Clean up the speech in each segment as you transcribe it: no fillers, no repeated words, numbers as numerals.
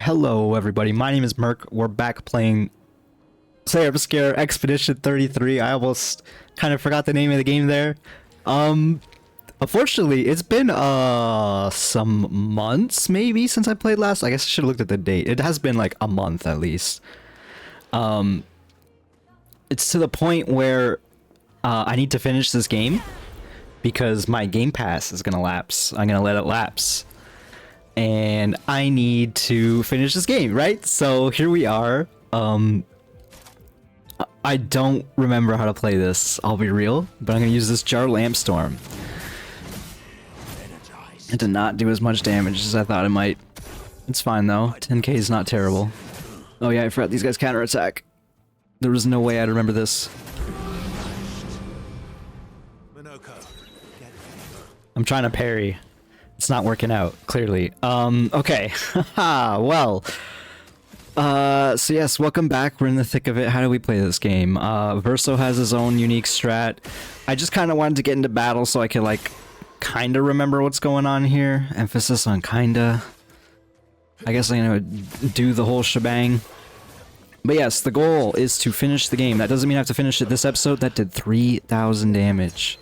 Hello everybody, my name is Merc. We're back playing Clair Obscur Expedition 33. I almost kind of forgot the name of the game there. Unfortunately, it's been some months maybe since I played last. I guess I should have looked at the date. It has been like a month at least. It's to the point where I need to finish this game because my Game Pass is gonna lapse. I'm gonna let it lapse. And I need to finish this game, right? So here we are. I don't remember how to play this, I'll be real, but I'm gonna use this Jar Lamp Storm. It did not do as much damage as I thought it might. It's fine though, 10k is not terrible. Oh yeah, I forgot these guys counterattack. There was no way I'd remember this. I'm trying to parry. It's not working out, clearly. Okay. Well. So yes, welcome back. We're in the thick of it. How do we play this game? Verso has his own unique strat. I just kind of wanted to get into battle so I could, like, kind of remember what's going on here. Emphasis on kinda. I guess I'm gonna do the whole shebang. But yes, the goal is to finish the game. That doesn't mean I have to finish it this episode. That did 3,000 damage.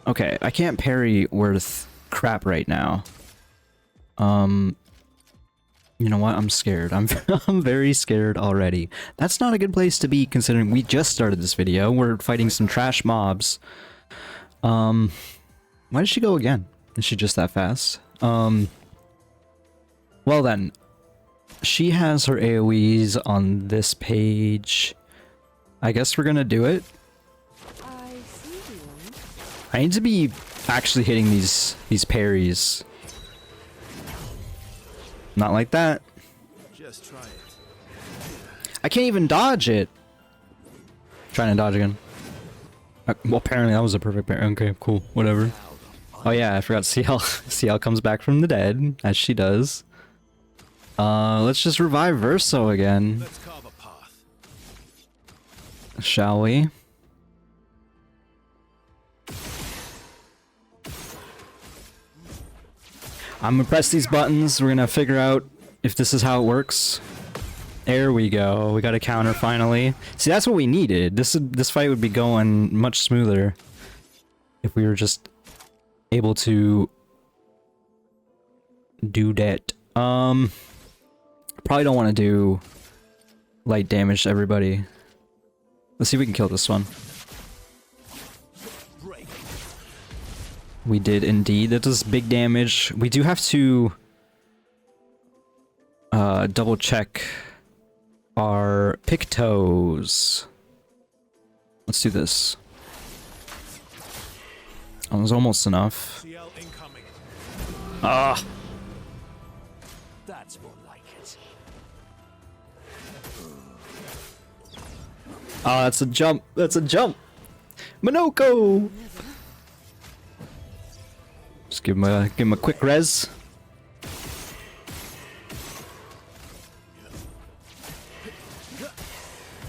Okay, I can't parry worth crap right now. You know what? I'm scared. I'm very scared already. That's not a good place to be considering we just started this video. We're fighting some trash mobs. Why did she go again? Is she just that fast? Well then, she has her AoEs on this page. I guess we're gonna do it. I need to be actually hitting these parries. Not like that. Just try it. I can't even dodge it. Trying to dodge again. Well, apparently that was a perfect parry. Okay, cool. Whatever. Oh yeah, I forgot CL comes back from the dead, as she does. Let's just revive Verso again. Let's carve a path. Shall we? I'm gonna press these buttons. We're gonna figure out if this is how it works. There we go. We got a counter finally. See, that's what we needed. This fight would be going much smoother if we were just able to do that. Probably don't want to do light damage to everybody. Let's see if we can kill this one. We did indeed. That does big damage. We do have to double check our pictos. Let's do this. Oh, it was almost enough. Ah. That's more like it. Oh, that's a jump. That's a jump. Monoko. Just give him a quick res.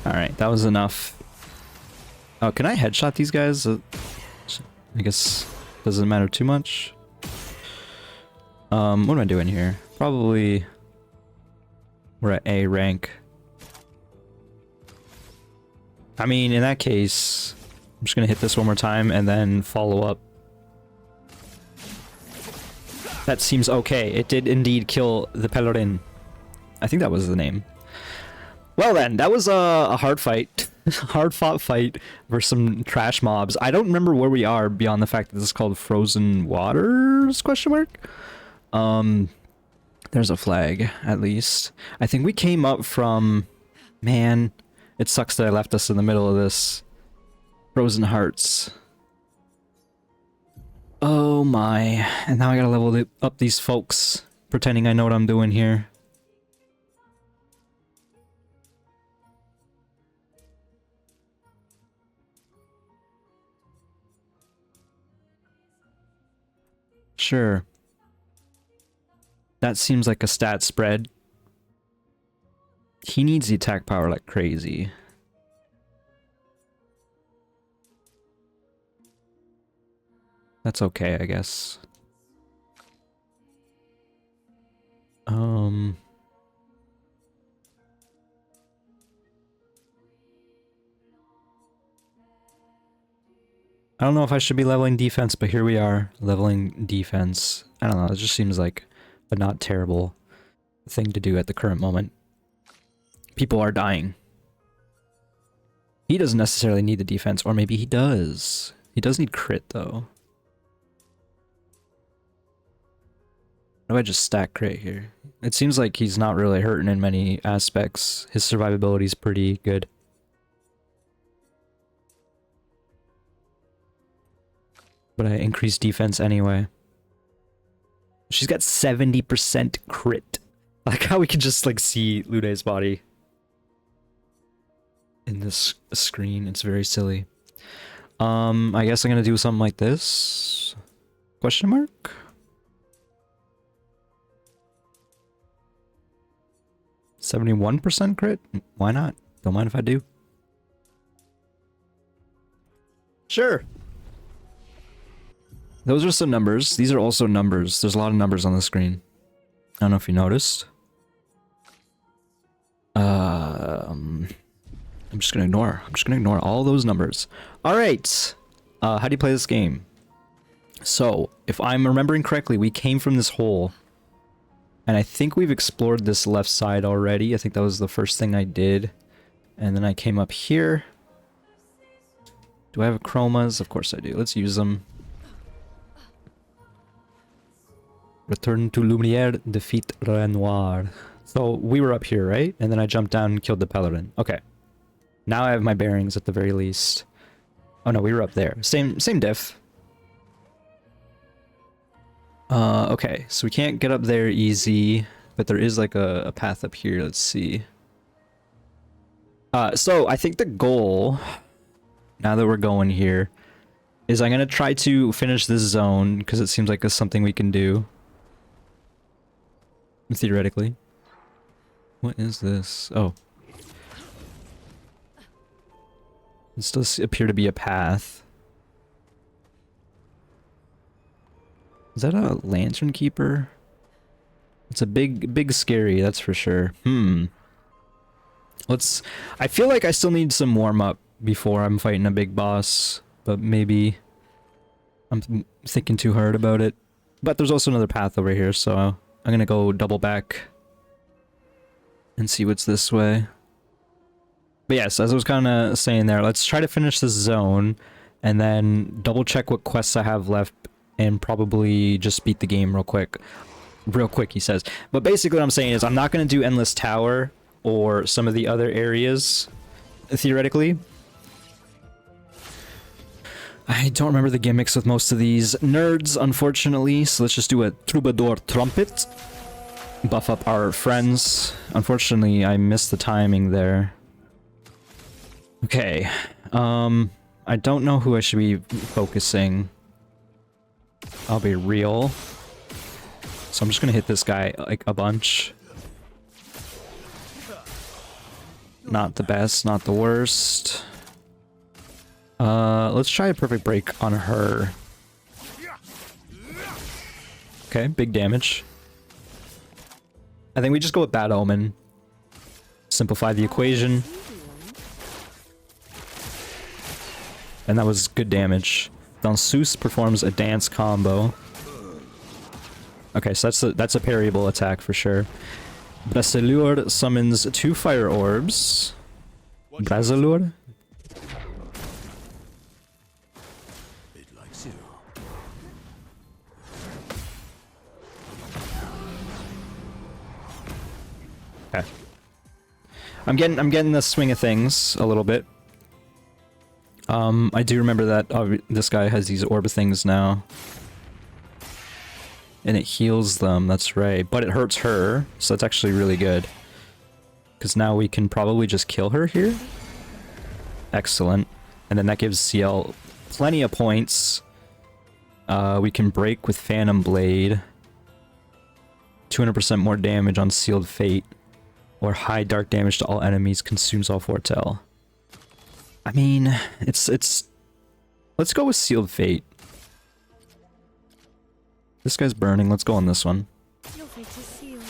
Alright, that was enough. Oh, can I headshot these guys? I guess doesn't matter too much. What am I doing here? Probably we're at A rank. I mean, in that case, I'm just gonna hit this one more time and then follow up. That seems okay. It did indeed kill the Pelorin. I think that was the name. Well then, that was a hard fight. Hard fought fight versus some trash mobs. I don't remember where we are beyond the fact that this is called Frozen Waters? Question mark? There's a flag, at least. I think we came up from... Man, it sucks that I left us in the middle of this. Frozen Hearts. Oh my, and now I gotta level up these folks, pretending I know what I'm doing here. Sure. That seems like a stat spread. He needs the attack power like crazy. That's okay, I guess. I don't know if I should be leveling defense, but here we are, leveling defense. I don't know, it just seems like a not terrible thing to do at the current moment. People are dying. He doesn't necessarily need the defense, or maybe he does. He does need crit, though. How do I just stack crit here? It seems like he's not really hurting in many aspects. His survivability is pretty good. But I increased defense anyway. She's got 70% crit. I like how we can just like see Lude's body in this screen. It's very silly. I guess I'm gonna do something like this. Question mark? %71% crit? Why not? Don't mind if I do. Sure. Those are some numbers. These are also numbers. There's a lot of numbers on the screen. I don't know if you noticed. I'm just gonna ignore. I'm just gonna ignore all those numbers. All right. How do you play this game? So, if I'm remembering correctly, we came from this hole. And I think we've explored this left side already. I think that was the first thing I did. And then I came up here. Do I have chromas? Of course I do. Let's use them. Return to Lumiere, defeat Renoir. So we were up here, right? And then I jumped down and killed the Paladin. Okay. Now I have my bearings at the very least. Oh no, we were up there. Same diff. Okay, so we can't get up there easy, but there is like a path up here. Let's see. So I think the goal, now that we're going here, is I'm gonna try to finish this zone, because it seems like it's something we can do. Theoretically. What is this? Oh. This does appear to be a path. Is that a lantern keeper? It's a big scary, that's for sure. I feel like I still need some warm up before I'm fighting a big boss, but maybe I'm thinking too hard about it. But there's also another path over here, so I'm gonna go double back and see what's this way. But yes, as I was kind of saying there, let's try to finish this zone and then double check what quests I have left and probably just beat the game real quick. Real quick, he says. But basically what I'm saying is I'm not going to do Endless Tower or some of the other areas, theoretically. I don't remember the gimmicks with most of these nerds, unfortunately, so let's just do a Troubadour Trumpet. Buff up our friends. Unfortunately, I missed the timing there. Okay. I don't know who I should be focusing. I'll be real. So I'm just gonna hit this guy like a bunch. Not the best, not the worst. Let's try a perfect break on her. Okay, big damage. I think we just go with Bad Omen. Simplify the equation. And that was good damage. Danseuse performs a dance combo. Okay, so that's a parryable attack for sure. VEILLEUR summons 2 fire orbs. VEILLEUR? Okay. I'm getting the swing of things a little bit. I do remember that this guy has these orb things now. And it heals them, that's right. But it hurts her, so that's actually really good. Because now we can probably just kill her here. Excellent. And then that gives CL plenty of points. We can break with Phantom Blade. 200% more damage on Sealed Fate. Or high dark damage to all enemies, consumes all foretell. I mean, it's... Let's go with Sealed Fate. This guy's burning, let's go on this one. Your fate is sealed.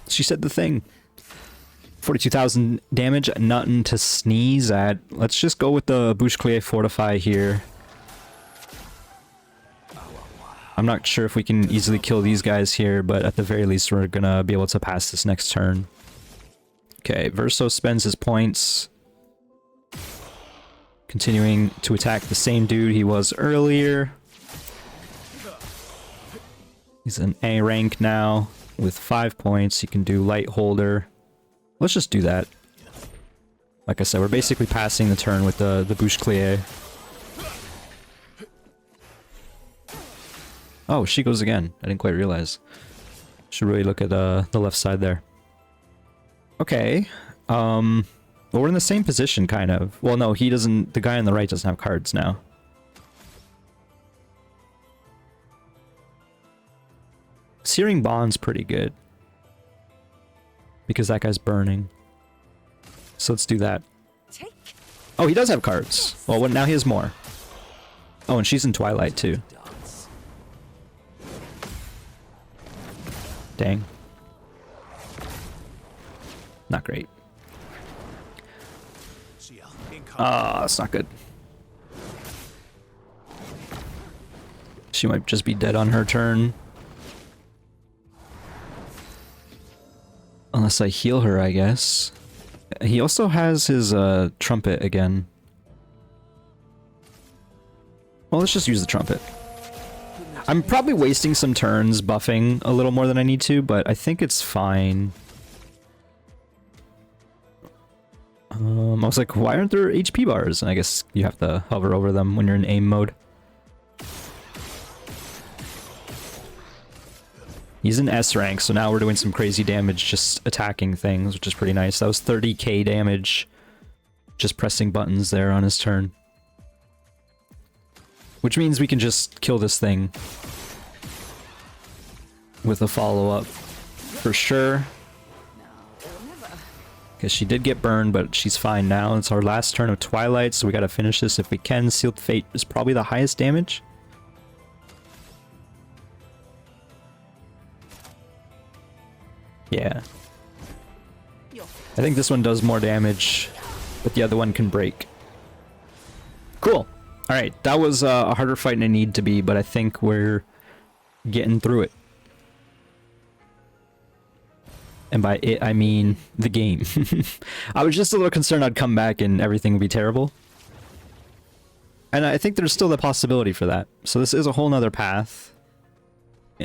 She said the thing. 42,000 damage, nothing to sneeze at. Let's just go with the Bouche-Clé Fortify here. I'm not sure if we can easily kill these guys here, but at the very least we're gonna be able to pass this next turn. Okay, Verso spends his points. Continuing to attack the same dude he was earlier. He's an A rank now with 5 points. He can do Light Holder. Let's just do that. Like I said, we're basically passing the turn with the Bouche-Clé. Oh, she goes again. I didn't quite realize. Should really look at the left side there. Okay. Well, we're in the same position, kind of. Well, no, he doesn't... The guy on the right doesn't have cards now. Searing Bond's pretty good. Because that guy's burning. So let's do that. Oh, he does have cards. Well, now he has more. Oh, and she's in Twilight, too. Dang. Not great. Ah, that's not good. She might just be dead on her turn. Unless I heal her, I guess. He also has his trumpet again. Well, let's just use the trumpet. I'm probably wasting some turns buffing a little more than I need to, but I think it's fine. I was like, why aren't there HP bars? And I guess you have to hover over them when you're in aim mode. He's in S rank, so now we're doing some crazy damage just attacking things, which is pretty nice. That was 30k damage just pressing buttons there on his turn. Which means we can just kill this thing with a follow-up for sure. Because she did get burned, but she's fine now. It's our last turn of Twilight, so we gotta finish this if we can. Sealed Fate is probably the highest damage. Yeah. I think this one does more damage, but the other one can break. Cool. Alright, that was a harder fight than it needed to be, but I think we're getting through it. And by it, I mean the game. I was just a little concerned I'd come back and everything would be terrible. And I think there's still the possibility for that. So this is a whole nother path.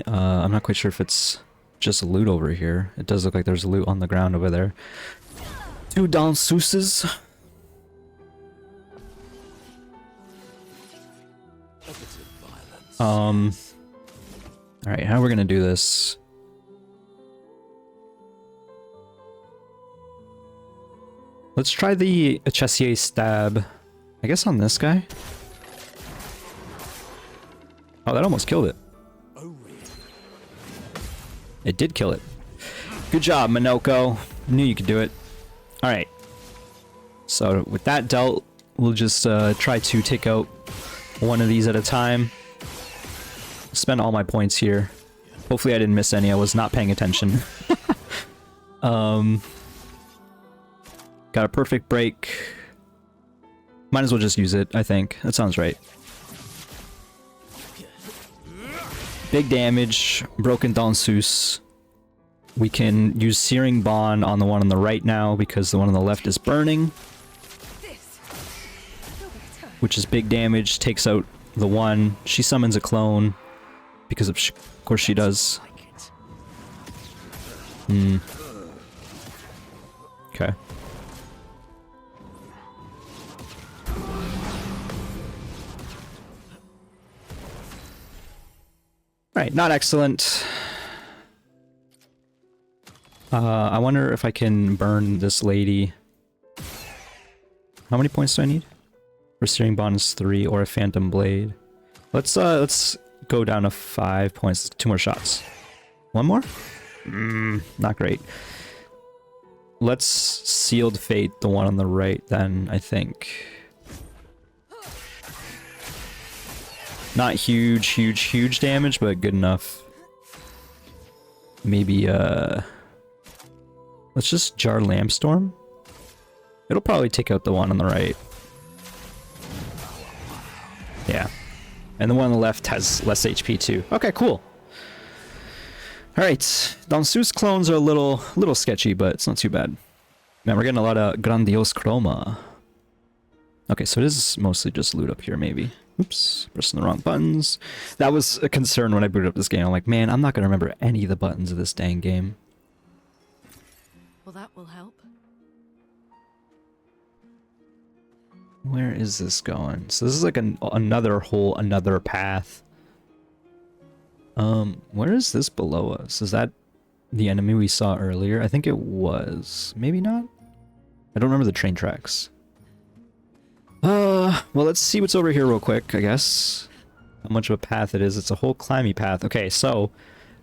I'm not quite sure if it's just a loot over here. It does look like there's a loot on the ground over there. 2 danseuses. Alright, how are we gonna do this? Let's try the Chessier stab. I guess on this guy? Oh, that almost killed it. It did kill it. Good job, Minoko. Knew you could do it. Alright. So, with that dealt, we'll just try to take out one of these at a time. Spend all my points here. Hopefully I didn't miss any. I was not paying attention. Got a perfect break. Might as well just use it, I think. That sounds right. Big damage. Broken Danseuse. We can use Searing Bond on the one on the right now because the one on the left is burning. Which is big damage. Takes out the one. She summons a clone. Because of course she does. Okay. Alright, not excellent. I wonder if I can burn this lady. How many points do I need? For Searing Bond is 3 or a Phantom Blade. Let's go down to 5 points. 2 more shots. 1 more? Not great. Let's Sealed Fate the one on the right then, I think. Not huge damage, but good enough. Maybe, Let's just jar Lambstorm. It'll probably take out the one on the right. Yeah. And the one on the left has less HP too. Okay, cool. Alright. Dansu's clones are a little sketchy, but it's not too bad. Man, we're getting a lot of grandiose chroma. Okay, so it is mostly just loot up here, maybe. Oops, pressing the wrong buttons. That was a concern when I booted up this game. I'm like, man, I'm not going to remember any of the buttons of this dang game. Well, that will help. Where is this going? So this is like another path. Where is this below us? Is that the enemy we saw earlier? I think it was. Maybe not? I don't remember the train tracks. Well, let's see what's over here real quick, I guess. How much of a path it is. It's a whole climby path. Okay, so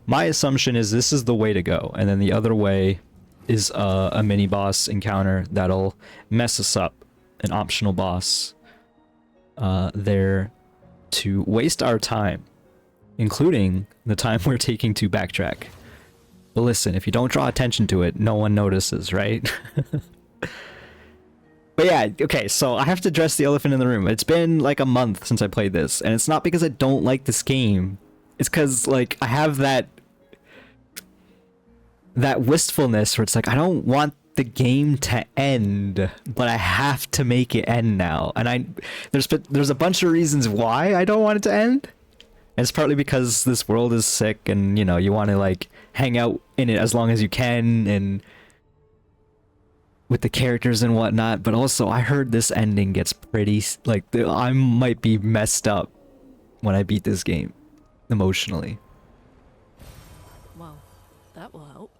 my assumption is this is the way to go. And then the other way is a mini-boss encounter that'll mess us up. An optional boss there to waste our time. Including the time we're taking to backtrack. But listen, if you don't draw attention to it, no one notices, right? But yeah, okay, so I have to address the elephant in the room. It's been like a month since I played this, and it's not because I don't like this game. It's because, like, I have that wistfulness where it's like, I don't want the game to end, but I have to make it end now. And there's a bunch of reasons why I don't want it to end. And it's partly because this world is sick, and, you know, you want to, like, hang out in it as long as you can, and with the characters and whatnot, but also I heard this ending gets pretty, like, I might be messed up when I beat this game, emotionally. Well, that will help.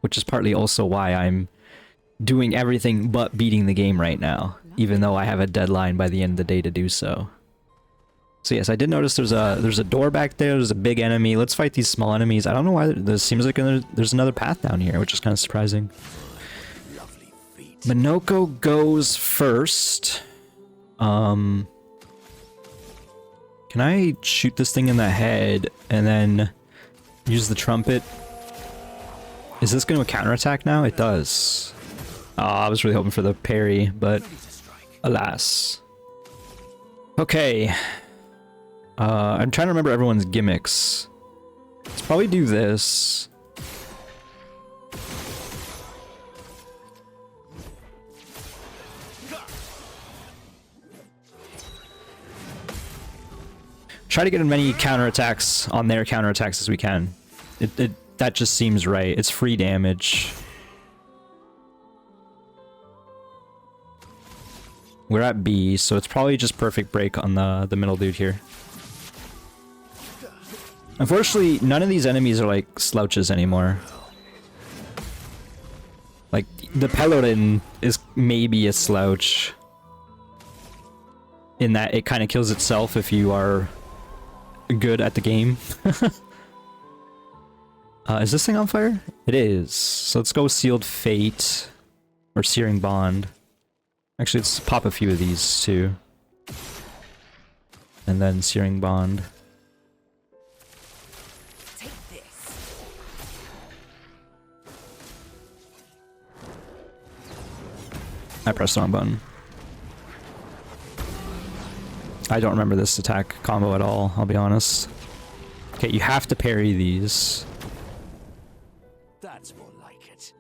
Which is partly also why I'm doing everything but beating the game right now, even though I have a deadline by the end of the day to do so. So yes, I did notice there's a door back there. There's a big enemy. Let's fight these small enemies. I don't know why there seems like there's another path down here, which is kind of surprising. Minoko goes first. Can I shoot this thing in the head and then use the trumpet? Is this going to counterattack now? It does. I was really hoping for the parry, but alas. Okay. I'm trying to remember everyone's gimmicks. Let's probably do this. Try to get as many counterattacks on their counterattacks as we can. That just seems right. It's free damage. We're at B, so it's probably just perfect break on the middle dude here. Unfortunately, none of these enemies are like slouches anymore. Like, the Paladin is maybe a slouch. In that it kind of kills itself if you are good at the game. Is this thing on fire? It is. So let's go Sealed Fate. Or Searing Bond. Actually, let's pop a few of these too. And then Searing Bond. Take this. I pressed the wrong button. I don't remember this attack combo at all, I'll be honest. Okay, you have to parry these. That's more like it.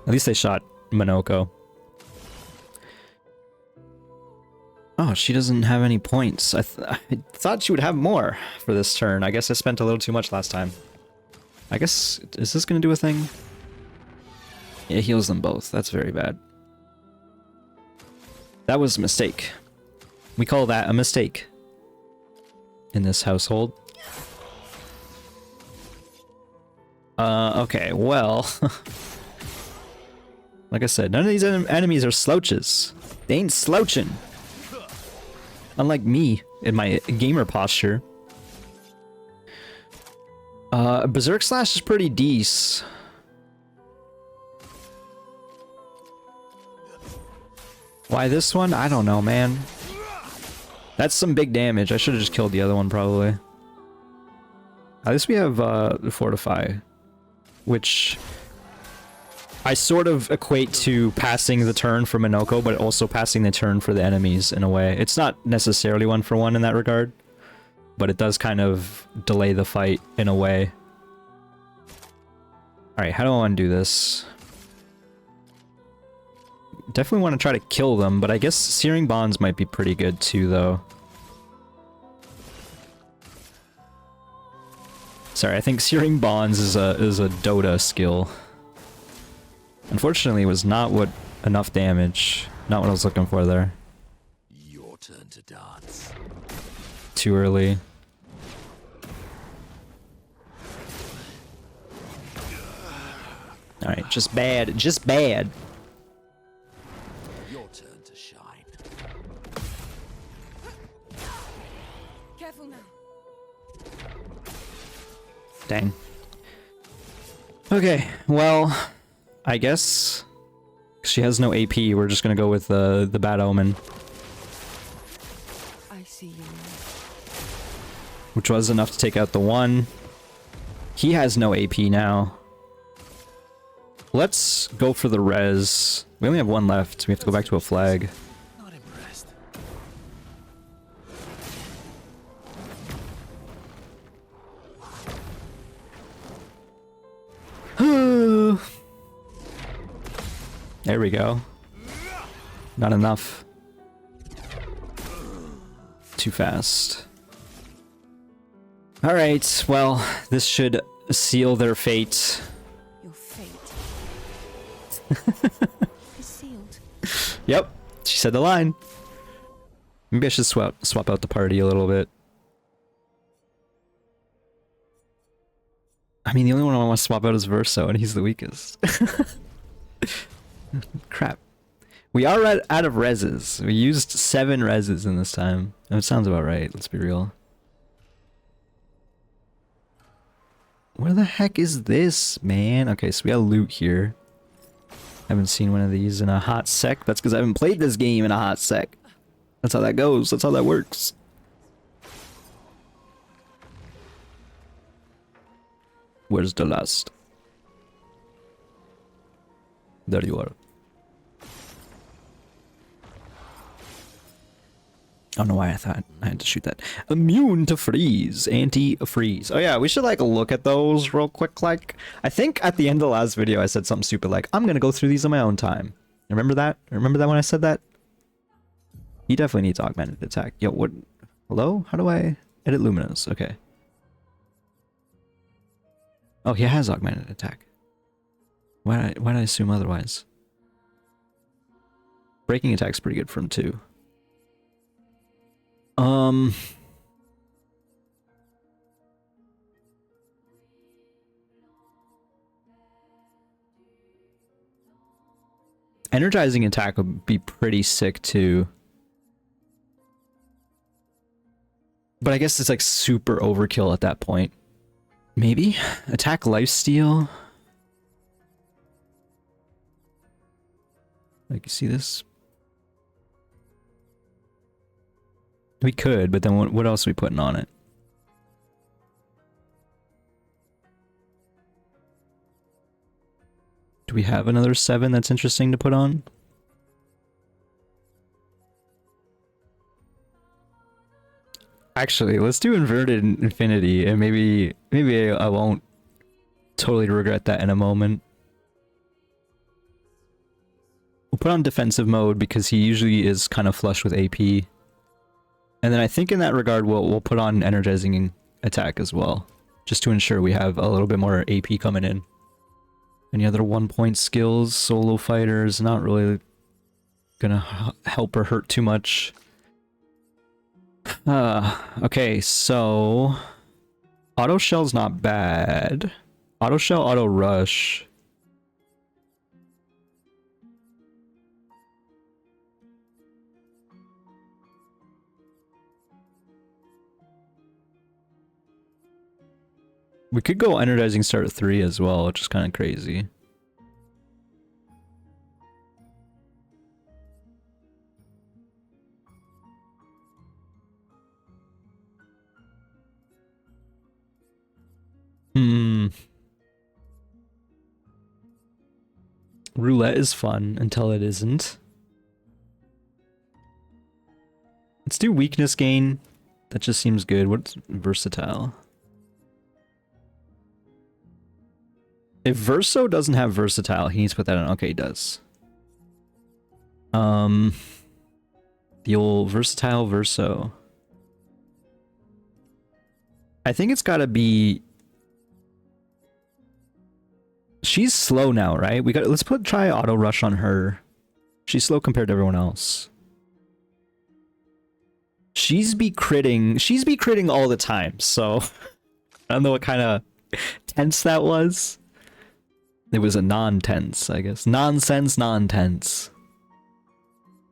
At least they shot Minoko. Oh, she doesn't have any points. I thought she would have more for this turn. I guess I spent a little too much last time. I guess, is this gonna do a thing? It heals them both. That's very bad. That was a mistake. We call that a mistake in this household. Okay, well... like I said, none of these enemies are slouches. They ain't slouching. Unlike me, in my gamer posture. Berserk Slash is pretty decent. Why this one? I don't know, man. That's some big damage. I should have just killed the other one, probably. At least we have Fortify, which I sort of equate to passing the turn for Minoko, but also passing the turn for the enemies in a way. It's not necessarily one for one in that regard, but it does kind of delay the fight in a way. Alright, how do I want to do this? Definitely want to try to kill them, but I guess Searing Bonds might be pretty good too, though. Sorry, I think Searing Bonds is a Dota skill. Unfortunately, it was not enough damage. Not what I was looking for there. Your turn to dance. Too early. Alright, just bad. Just bad. Your turn to shine. Careful now. Dang. Okay, well, I guess she has no AP. We're just gonna go with the Bad Omen, I see you now. which was enough to take out the one. He has no AP now. Let's go for the res. We only have one left. We have to go back to a flag. Not impressed. There we go. Not enough. Too fast. Alright, well, this should seal their fate. Your fate is sealed. Yep, she said the line. Maybe I should swap out the party a little bit. I mean, the only one I want to swap out is Verso, and he's the weakest. Crap. We are out of reses. We used 7 reses in this time. That sounds about right, let's be real. Where the heck is this, man? Okay, so we got loot here. Haven't seen one of these in a hot sec. That's because I haven't played this game in a hot sec. That's how that goes. That's how that works. Where's the last? There you are. I don't know why I thought I had to shoot that. Immune to freeze. Anti-freeze. Oh yeah, we should like look at those real quick. Like, I think at the end of the last video I said something stupid like, I'm gonna go through these on my own time. Remember that? Remember that when I said that? He definitely needs augmented attack. Yo, what? Hello? How do I edit Luminous? Okay. Oh, he has augmented attack. Why did I assume otherwise? Breaking attack's pretty good for him too. Energizing attack would be pretty sick too. But I guess it's like super overkill at that point. Maybe? Attack lifesteal? Like, you see this? We could, but then what else are we putting on it? Do we have another 7 that's interesting to put on? Actually, let's do Inverted Infinity, and maybe I won't totally regret that in a moment. We'll put on defensive mode because he usually is kind of flush with AP. And then I think in that regard we'll put on energizing attack as well, just to ensure we have a little bit more AP coming in. Any other 1-point skills? Solo fighters, not really gonna help or hurt too much. Okay, so auto shell's not bad. Auto shell, auto rush. We could go energizing start at 3 as well, which is kind of crazy. Roulette is fun until it isn't. Let's do weakness gain. That just seems good. What's versatile? If Verso doesn't have versatile, he needs to put that on. Okay, he does. The old versatile Verso. I think it's gotta be... She's slow now, right? Let's try auto rush on her. She's slow compared to everyone else. She's be critting all the time, so I don't know what kind of tense that was. It was a non-tense, I guess. Nonsense, non-tense.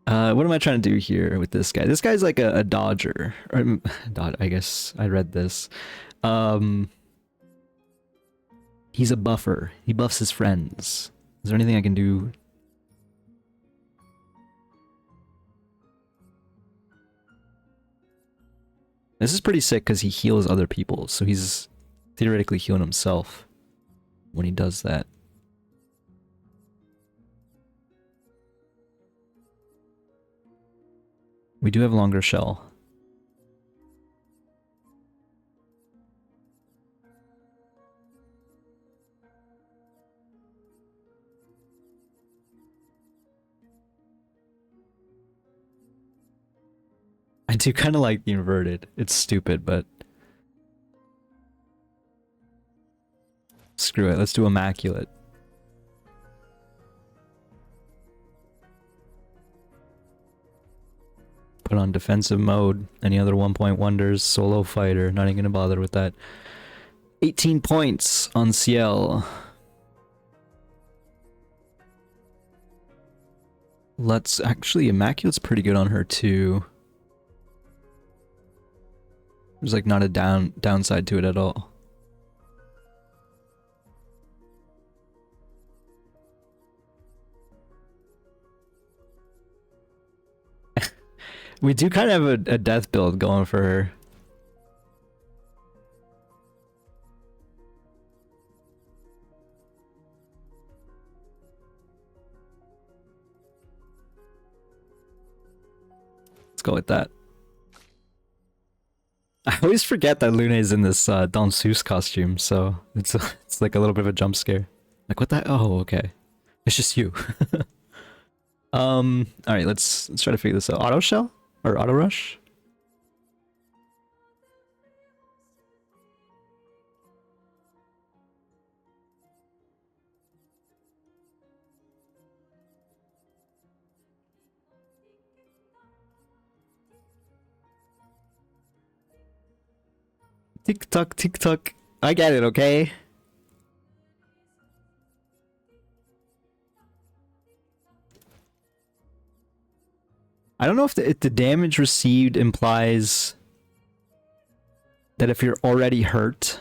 What am I trying to do here with this guy? This guy's like a dodger. Or, I guess I read this. He's a buffer. He buffs his friends. Is there anything I can do? This is pretty sick because he heals other people, so he's theoretically healing himself when he does that. We do have a longer shell. I do kind of like the inverted. It's stupid, but screw it. Let's do immaculate. Put on defensive mode. Any other 1-point wonders? Solo fighter. Not even gonna bother with that. 18 points on CL. Let's actually, immaculate's pretty good on her too. There's like not a downside to it at all. We do kind of have a death build going for her. Let's go with that. I always forget that Luna is in this Danseuse costume, so it's like a little bit of a jump scare. Like, what the? Oh, okay. It's just you. All right, let's try to figure this out. Auto shell or auto rush? Tick tock, tick tock. I get it, okay? I don't know if the damage received implies that if you're already hurt,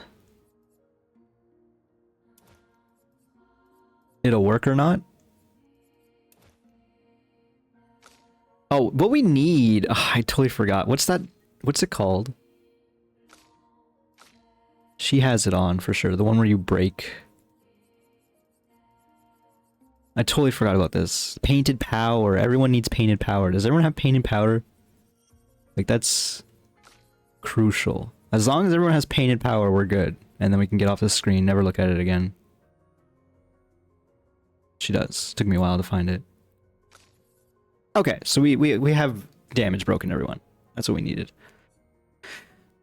it'll work or not. Oh, what we need... Oh, I totally forgot. What's that? What's it called? She has it on for sure. The one where you break. I totally forgot about this. Painted power. Everyone needs painted power. Does everyone have painted power? Like, that's crucial. As long as everyone has painted power, we're good. And then we can get off the screen, never look at it again. She does. Took me a while to find it. Okay, so we have damage broken, everyone. That's what we needed.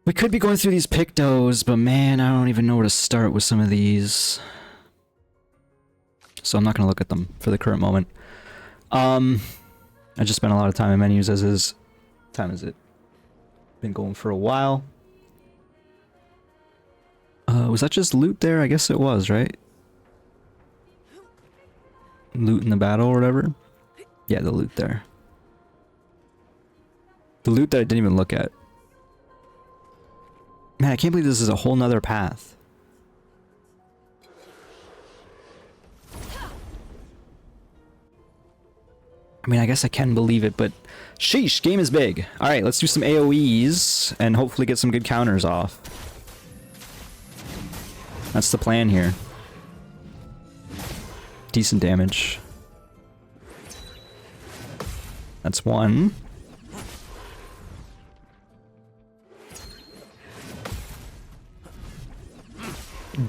We could be going through these pictos, but man, I don't even know where to start with some of these. So I'm not going to look at them for the current moment. I just spent a lot of time in menus as is. What time is it? Been going for a while. Was that just loot there? I guess it was, right? Loot in the battle or whatever? Yeah, the loot there. The loot that I didn't even look at. Man, I can't believe this is a whole nother path. I mean, I guess I can believe it, but sheesh, game is big. Alright, let's do some AoEs and hopefully get some good counters off. That's the plan here. Decent damage. That's one.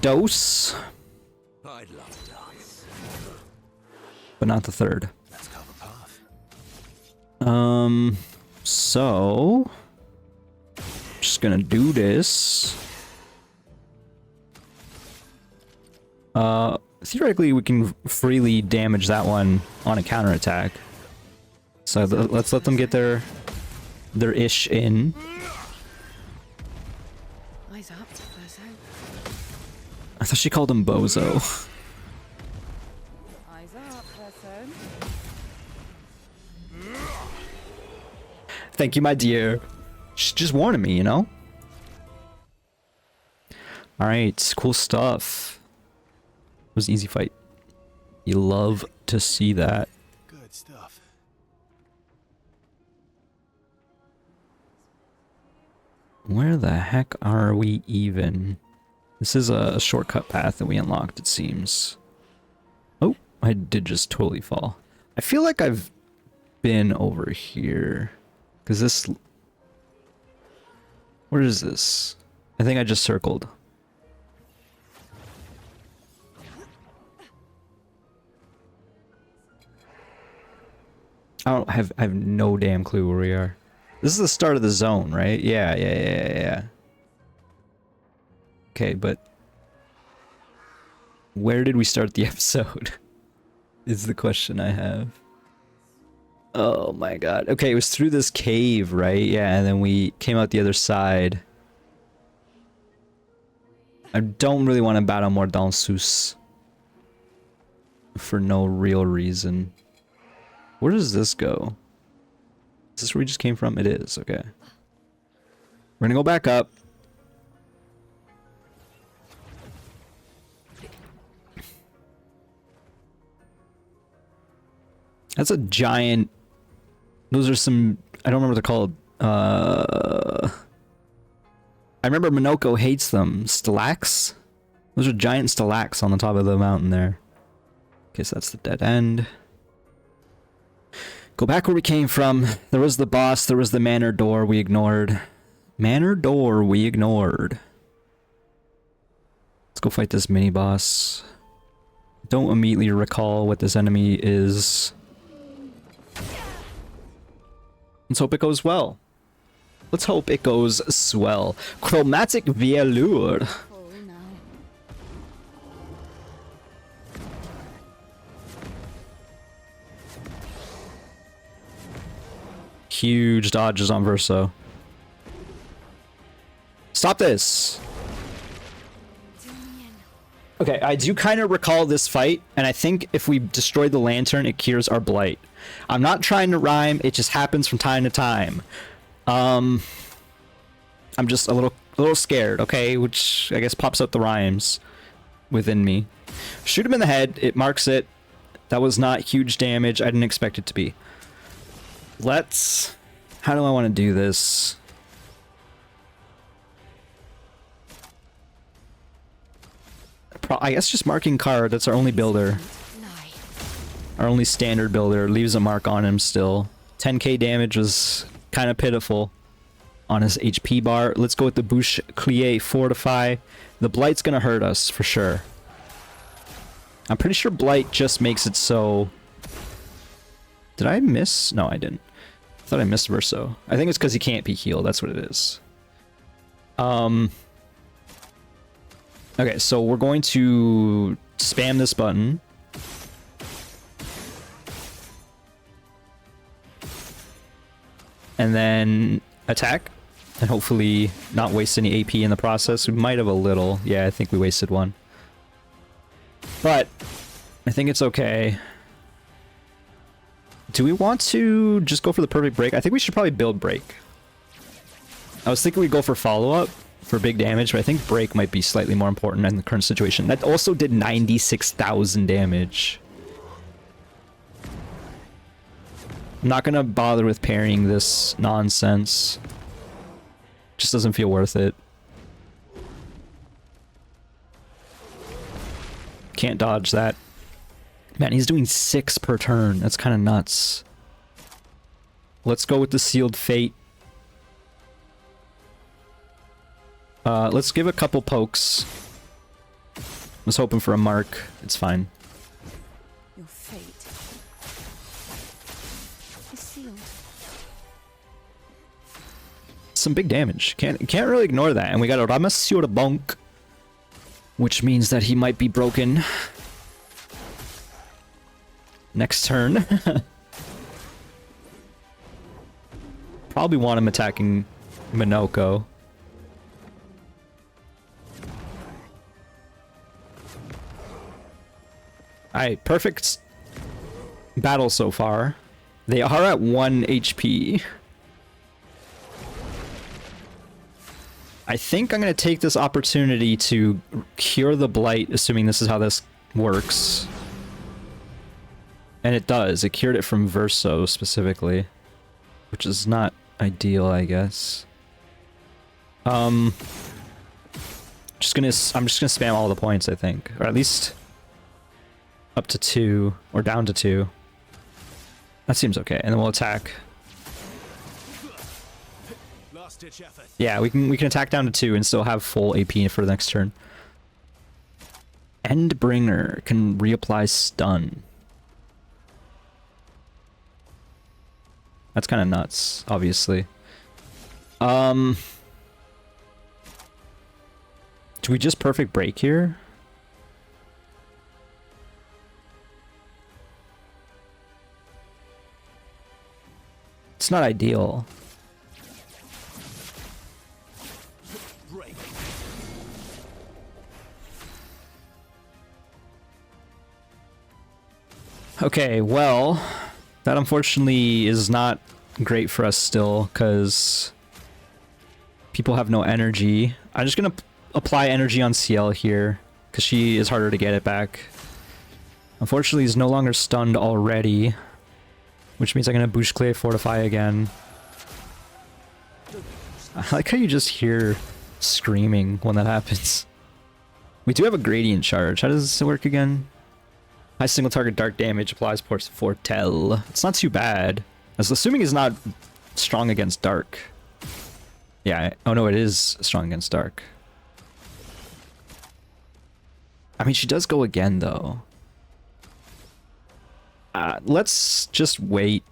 Dose. I'd love to dance. But not the third. Let's cover path. So just gonna do this. Theoretically we can freely damage that one on a counterattack. So let's let them get their ish in. Eyes up, first out. I thought she called him Bozo. Eyes up, person. Thank you, my dear. She's just warning me, you know? Alright, cool stuff. It was an easy fight. You love to see that. Good stuff. Where the heck are we even? This is a shortcut path that we unlocked, it seems. Oh, I did just totally fall. I feel like I've been over here. Because this... Where is this? I think I just circled. I have no damn clue where we are. This is the start of the zone, right? Yeah. Okay, but where did we start the episode? Is the question I have. Oh my god. Okay, it was through this cave, right? Yeah, and then we came out the other side. I don't really want to battle more Dansus for no real reason. Where does this go? Is this where we just came from? It is, okay. We're gonna go back up. That's a giant... Those are some... I don't remember what they're called. I remember Minoko hates them. Stalacs? Those are giant stalacs on the top of the mountain there. Okay, so that's the dead end. Go back where we came from. There was the boss, there was the manor door we ignored. Manor door we ignored. Let's go fight this mini boss. Don't immediately recall what this enemy is. Let's hope it goes well. Let's hope it goes swell. Chromatic VEILLEUR. Oh, no. Huge dodges on Verso. Stop this! Okay, I do kind of recall this fight, and I think if we destroy the lantern, it cures our blight. I'm not trying to rhyme, it just happens from time to time. I'm just a little scared, okay? Which I guess pops up the rhymes within me. Shoot him in the head, it marks it. That was not huge damage, I didn't expect it to be. Let's... How do I want to do this? I guess just marking card, that's our only builder. Our only standard builder, leaves a mark on him still. 10k damage was kind of pitiful on his HP bar. Let's go with the Bouche Clie Fortify. The Blight's gonna hurt us for sure. I'm pretty sure Blight just makes it so... Did I miss? No, I didn't. I thought I missed Verso. I think it's because he can't be healed, that's what it is. Okay, so we're going to spam this button. And then attack. And hopefully not waste any AP in the process. We might have a little. Yeah, I think we wasted one. But I think it's okay. Do we want to just go for the perfect break? I think we should probably build break. I was thinking we'd go for follow-up for big damage, but I think break might be slightly more important in the current situation. That also did 96,000 damage. I'm not gonna bother with parrying this nonsense. Just doesn't feel worth it. Can't dodge that. Man, he's doing 6 per turn. That's kind of nuts. Let's go with the Sealed Fate. Let's give a couple pokes. I was hoping for a mark. It's fine. Your fate is sealed. Some big damage. Can't really ignore that. And we got a Ramasura Bonk, which means that he might be broken next turn. Probably want him attacking Minoko. Alright, perfect battle so far. They are at 1 HP. I think I'm going to take this opportunity to cure the blight, assuming this is how this works. And it does. It cured it from Verso specifically, which is not ideal, I guess. I'm just gonna spam all the points, I think, or at least up to 2 or down to 2. That seems okay, and then we'll attack. Last-ditch effort. Yeah, we can attack down to 2 and still have full AP for the next turn. Endbringer can reapply stun. That's kind of nuts, obviously. Do we just perfect break here? It's not ideal. Break. Okay, well, that unfortunately is not great for us still, because people have no energy. I'm just gonna apply energy on CL here, because she is harder to get it back. Unfortunately, he's no longer stunned already, which means I'm gonna Bouche Clé Fortify again. I like how you just hear screaming when that happens. We do have a gradient charge. How does this work again? High single target dark damage applies Foretell. It's not too bad. I was assuming he's not strong against dark. Yeah, oh no, it is strong against dark. I mean, she does go again, though. Let's just wait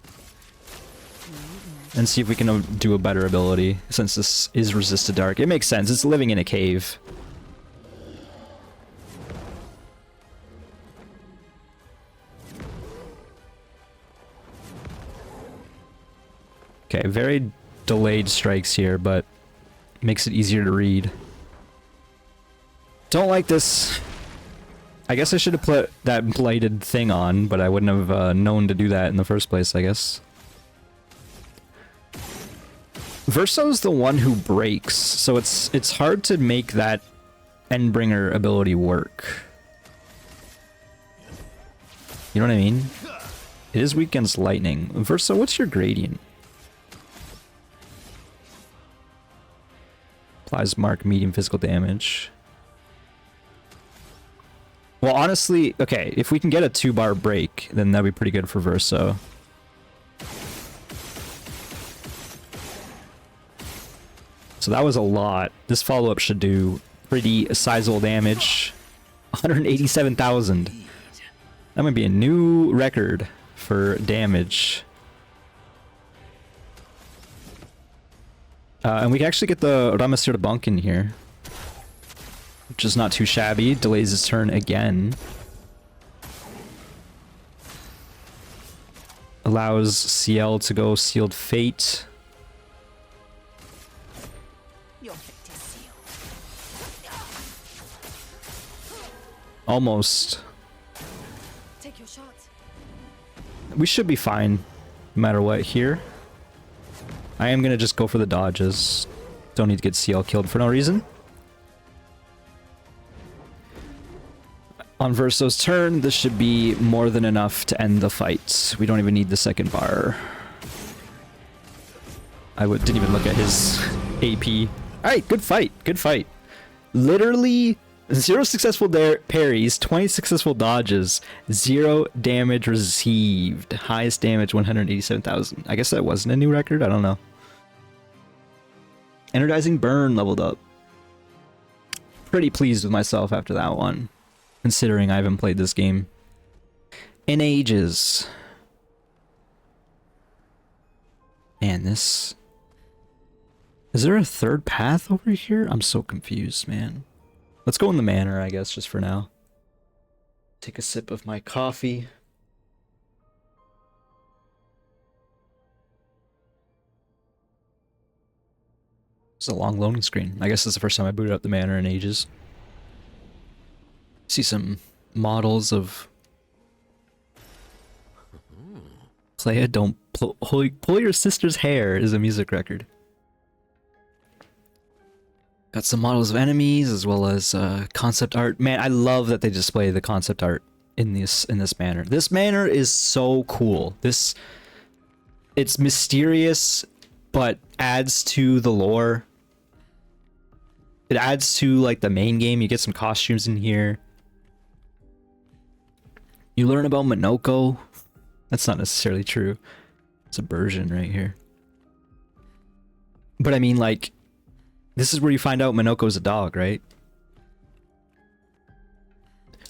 and see if we can do a better ability, since this is resist to dark. It makes sense. It's living in a cave. Okay, very delayed strikes here, but makes it easier to read. Don't like this. I guess I should have put that blighted thing on, but I wouldn't have known to do that in the first place, I guess. Verso's the one who breaks, so it's hard to make that Endbringer ability work. You know what I mean? It is weak against lightning. Verso, what's your gradient? Applies mark medium physical damage. Well, honestly, okay, if we can get a 2-bar break, then that'd be pretty good for Verso. So that was a lot. This follow-up should do pretty sizable damage. 187,000. That might be a new record for damage. And we can actually get the Ramasura Bonk in here, which is not too shabby. Delays his turn again. Allows CL to go Sealed Fate. Your fate is sealed. Almost. Take your shots. We should be fine, no matter what here. I am gonna just go for the dodges. Don't need to get CL killed for no reason. On Verso's turn, this should be more than enough to end the fight. We don't even need the second bar. Didn't even look at his AP. Alright, good fight, good fight. Literally 0 successful parries, 20 successful dodges, 0 damage received. Highest damage 187,000. I guess that wasn't a new record. I don't know. Energizing Burn leveled up. Pretty pleased with myself after that one, considering I haven't played this game in ages. Man, this... Is there a third path over here? I'm so confused, man. Let's go in the manor, I guess, just for now. Take a sip of my coffee. It's a long loading screen. I guess it's the first time I booted up the manor in ages. See some models of... Clair, don't pull your sister's hair is a music record. Got some models of enemies as well as concept art. Man, I love that they display the concept art in this manor. This manor is so cool. It's mysterious, but adds to the lore. It adds to like the main game. You get some costumes in here. You learn about Minoko. That's not necessarily true. It's a version right here. But I mean, like, this is where you find out Minoko's a dog, right?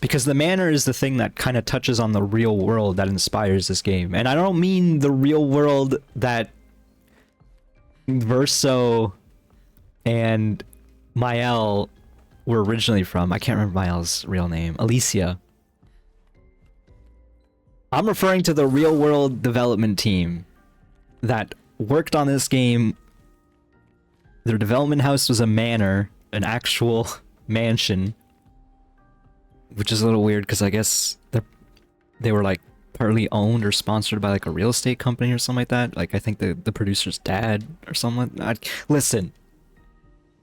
Because the manor is the thing that kind of touches on the real world that inspires this game. And I don't mean the real world that Verso and Mael were originally from. I can't remember Mael's real name. Alicia. I'm referring to the real world development team that worked on this game. Their development house was a manor, an actual mansion, which is a little weird because I guess they were like partly owned or sponsored by like a real estate company or something like that. Like I think the producer's dad or something like that. Listen,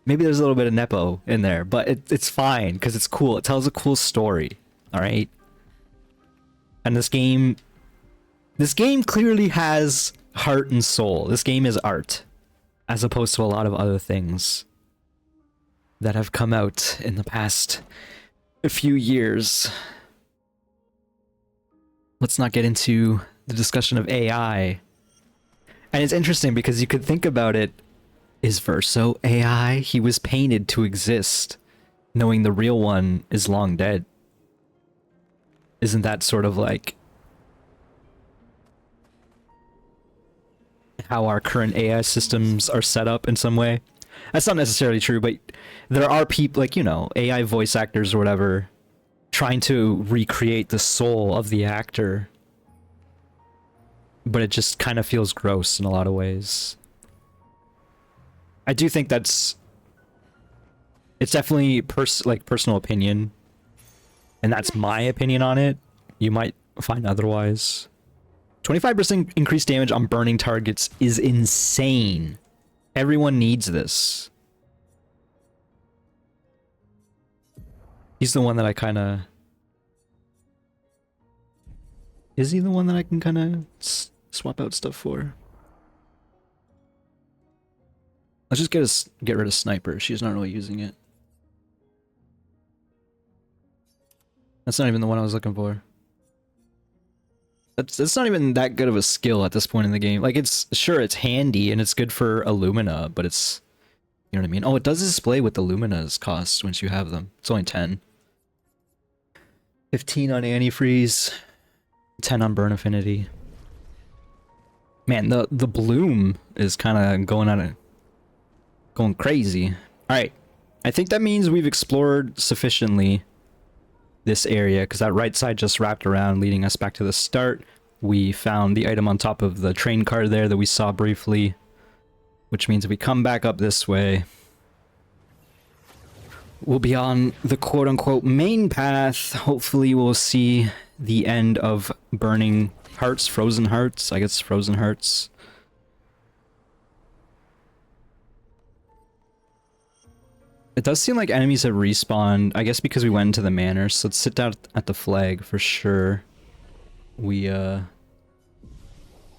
maybe there's a little bit of nepo in there, but it's fine because it's cool. It tells a cool story. All right. And this game clearly has heart and soul. This game is art, as opposed to a lot of other things that have come out in the past few years. Let's not get into the discussion of AI. And it's interesting because you could think about it. Is Verso AI? He was painted to exist, knowing the real one is long dead. Isn't that sort of like how our current AI systems are set up in some way? That's not necessarily true, but there are people like, you know, AI voice actors or whatever trying to recreate the soul of the actor. But it just kind of feels gross in a lot of ways. I do think it's definitely personal opinion. And that's my opinion on it. You might find otherwise. 25% increased damage on burning targets is insane. Everyone needs this. He's the one that I kind of... Is he the one that I can kind of swap out stuff for? Let's just get rid of Sniper. She's not really using it. That's not even the one I was looking for. That's not even that good of a skill at this point in the game. Like, it's handy and it's good for Illumina, but it's, you know what I mean? Oh, it does display what the Lumina's cost once you have them. It's only 10. 15 on antifreeze, 10 on burn affinity. Man, the bloom is kind of going crazy. All right, I think that means we've explored sufficiently this area, because that right side just wrapped around, leading us back to the start. We found the item on top of the train car there that we saw briefly, which means if we come back up this way, we'll be on the quote-unquote main path. Hopefully we'll see the end of burning hearts, frozen hearts. I guess frozen hearts. It does seem like enemies have respawned, I guess because we went into the manor, so let's sit down at the flag for sure. We ran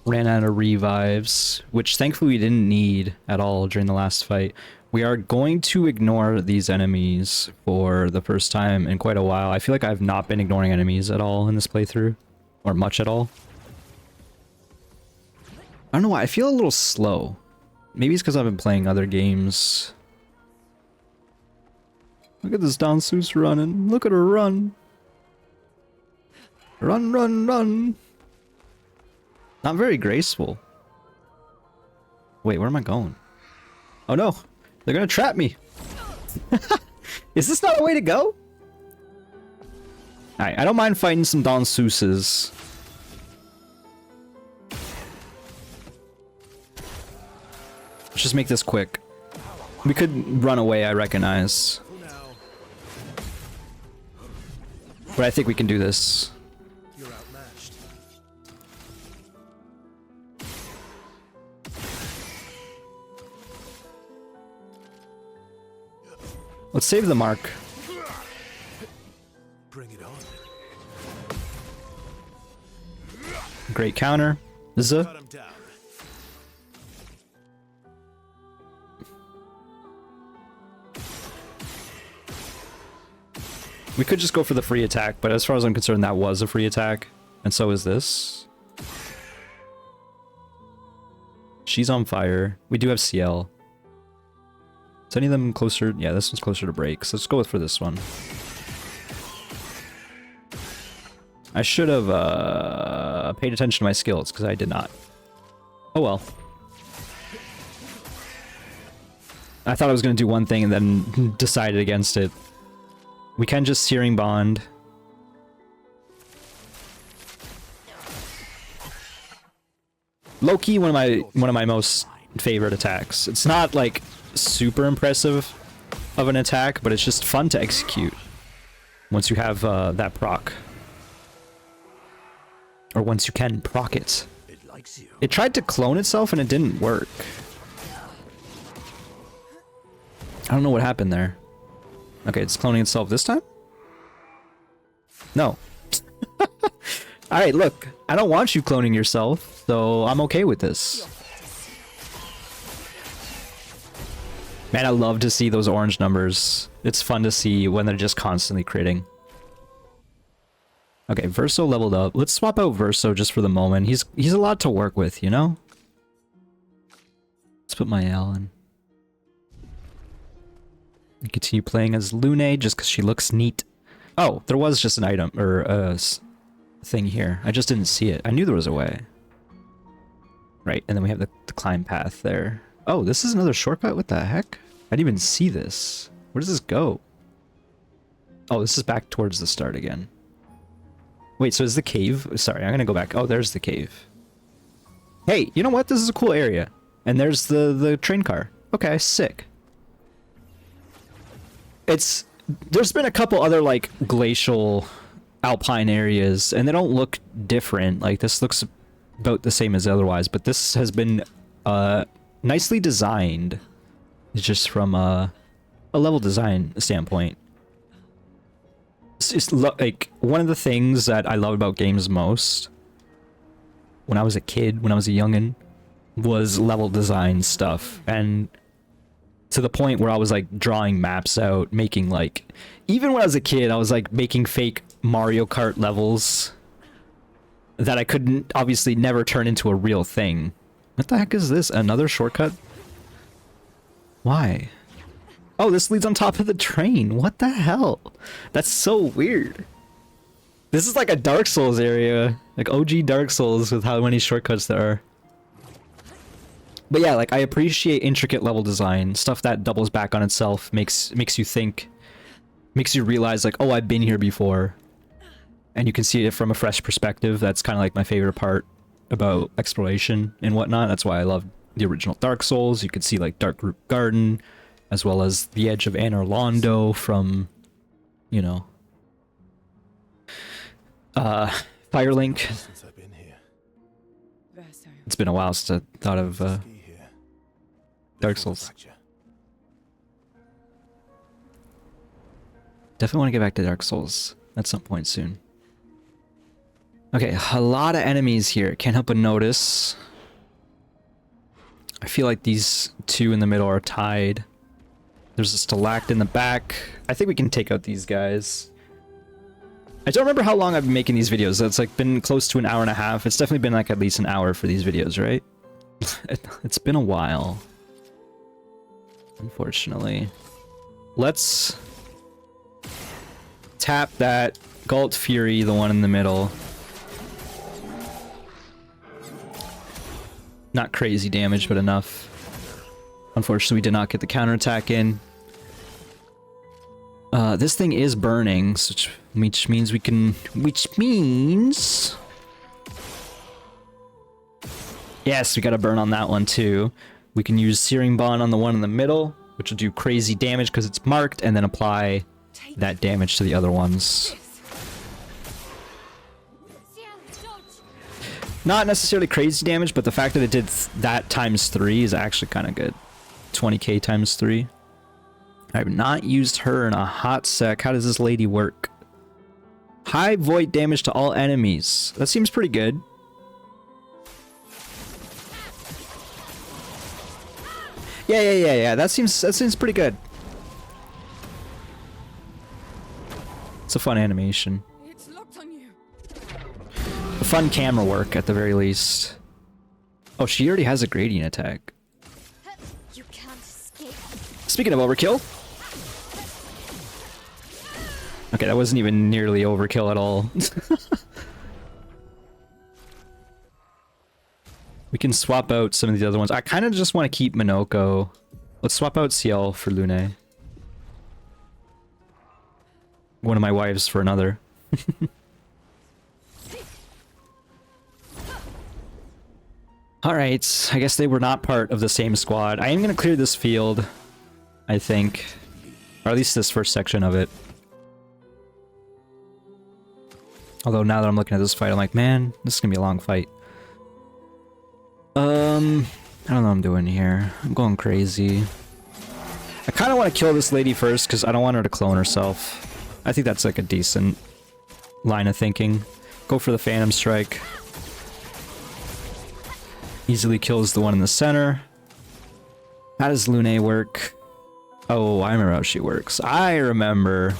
out of revives, which thankfully we didn't need at all during the last fight. We are going to ignore these enemies for the first time in quite a while. I feel like I've not been ignoring enemies at all in this playthrough. Or much at all. I don't know why, I feel a little slow. Maybe it's because I've been playing other games. Look at this Danseuse running. Look at her run. Run, run, run. Not very graceful. Wait, where am I going? Oh no, they're gonna trap me. Is this not a way to go? Alright, I don't mind fighting some Danseuses. Let's just make this quick. We could run away, I recognize. But I think we can do this. You're outmatched. Let's save the mark. Bring it on. Great counter. Zuh. Cut him down. We could just go for the free attack, but as far as I'm concerned, that was a free attack. And so is this. She's on fire. We do have CL. Is any of them closer? Yeah, this one's closer to break, so let's go for this one. I should have paid attention to my skills, because I did not. Oh well. I thought I was going to do one thing and then decided against it. We can just Searing Bond. Low-key, one of my most favorite attacks. It's not like super impressive of an attack, but it's just fun to execute once you have that proc. Or once you can proc it. It likes you. It tried to clone itself and it didn't work. I don't know what happened there. Okay, it's cloning itself this time? No. Alright, look. I don't want you cloning yourself, so I'm okay with this. Man, I love to see those orange numbers. It's fun to see when they're just constantly critting. Okay, Verso leveled up. Let's swap out Verso just for the moment. He's a lot to work with, you know? Let's put my L in. And continue playing as Lune just because she looks neat. Oh, there was just an item or a thing here. I just didn't see it. I knew there was a way. Right, and then we have the climb path there. Oh, this is another shortcut? What the heck? I didn't even see this. Where does this go? Oh, this is back towards the start again. Wait, so is the cave? Sorry, I'm gonna go back. Oh, there's the cave. Hey, you know what? This is a cool area. And there's the train car. Okay, sick. There's been a couple other like glacial alpine areas and they don't look different. Like this looks about the same as otherwise, but this has been nicely designed just from a level design standpoint. It's just like one of the things that I love about games most when I was a kid, when I was a youngin', was level design stuff. And to the point where I was like drawing maps out, making like, even when I was a kid, I was like making fake Mario Kart levels that I couldn't obviously never turn into a real thing. What the heck is this? Another shortcut? Why? Oh, this leads on top of the train. What the hell? That's so weird. This is like a Dark Souls area, like OG Dark Souls with how many shortcuts there are. But yeah, like I appreciate intricate level design, stuff that doubles back on itself, makes you think, makes you realize like, oh, I've been here before. And you can see it from a fresh perspective. That's kind of like my favorite part about exploration and whatnot. That's why I love the original Dark Souls. You could see like Dark Root Garden, as well as the edge of Anor Londo from, you know, Firelink. Since I've been here. Verso. It's been a while since I thought of Ski here. Dark Before Souls. fracture. Definitely want to get back to Dark Souls at some point soon. Okay, a lot of enemies here. Can't help but notice. I feel like these two in the middle are tied. There's a Stalact in the back. I think we can take out these guys. I don't remember how long I've been making these videos. It's like been close to an hour and a half. It's definitely been like at least an hour for these videos, right? It's been a while. Unfortunately. Let's tap that Galt Fury, the one in the middle. Not crazy damage, but enough. Unfortunately, we did not get the counterattack in. This thing is burning, which means we can... Yes, we got a burn on that one too. We can use Searing Bond on the one in the middle, which will do crazy damage because it's marked, and then apply that damage to the other ones. Not necessarily crazy damage, but the fact that it did that times 3 is actually kind of good. 20k times 3. I've not used her in a hot sec. How does this lady work? High void damage to all enemies. That seems pretty good. Yeah. That seems pretty good. It's a fun animation. It's locked on you. A fun camera work at the very least. Oh, she already has a gradient attack. You can't escape. Speaking of overkill. Okay, that wasn't even nearly overkill at all. We can swap out some of the other ones. I kind of just want to keep Minoko. Let's swap out Ciel for Lune. One of my wives for another. Alright, I guess they were not part of the same squad. I am going to clear this field, I think. Or at least this first section of it. Although now that I'm looking at this fight, I'm like, man, this is going to be a long fight. I don't know what I'm doing here. I'm going crazy. I kind of want to kill this lady first because I don't want her to clone herself. I think that's like a decent line of thinking. Go for the Phantom Strike. Easily kills the one in the center. How does Lune work? Oh, I remember how she works. I remember.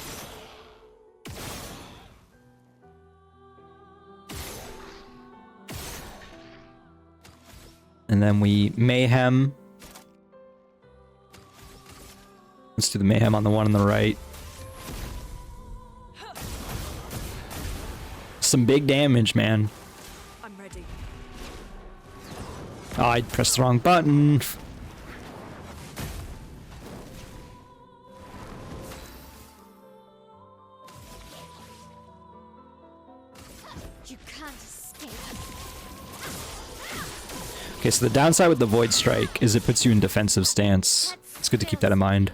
And then we Mayhem. Let's do the Mayhem on the one on the right. Some big damage, man. I'm ready. Oh, I pressed the wrong button. You can't escape. Okay, so the downside with the Void Strike is it puts you in defensive stance. It's good to keep that in mind.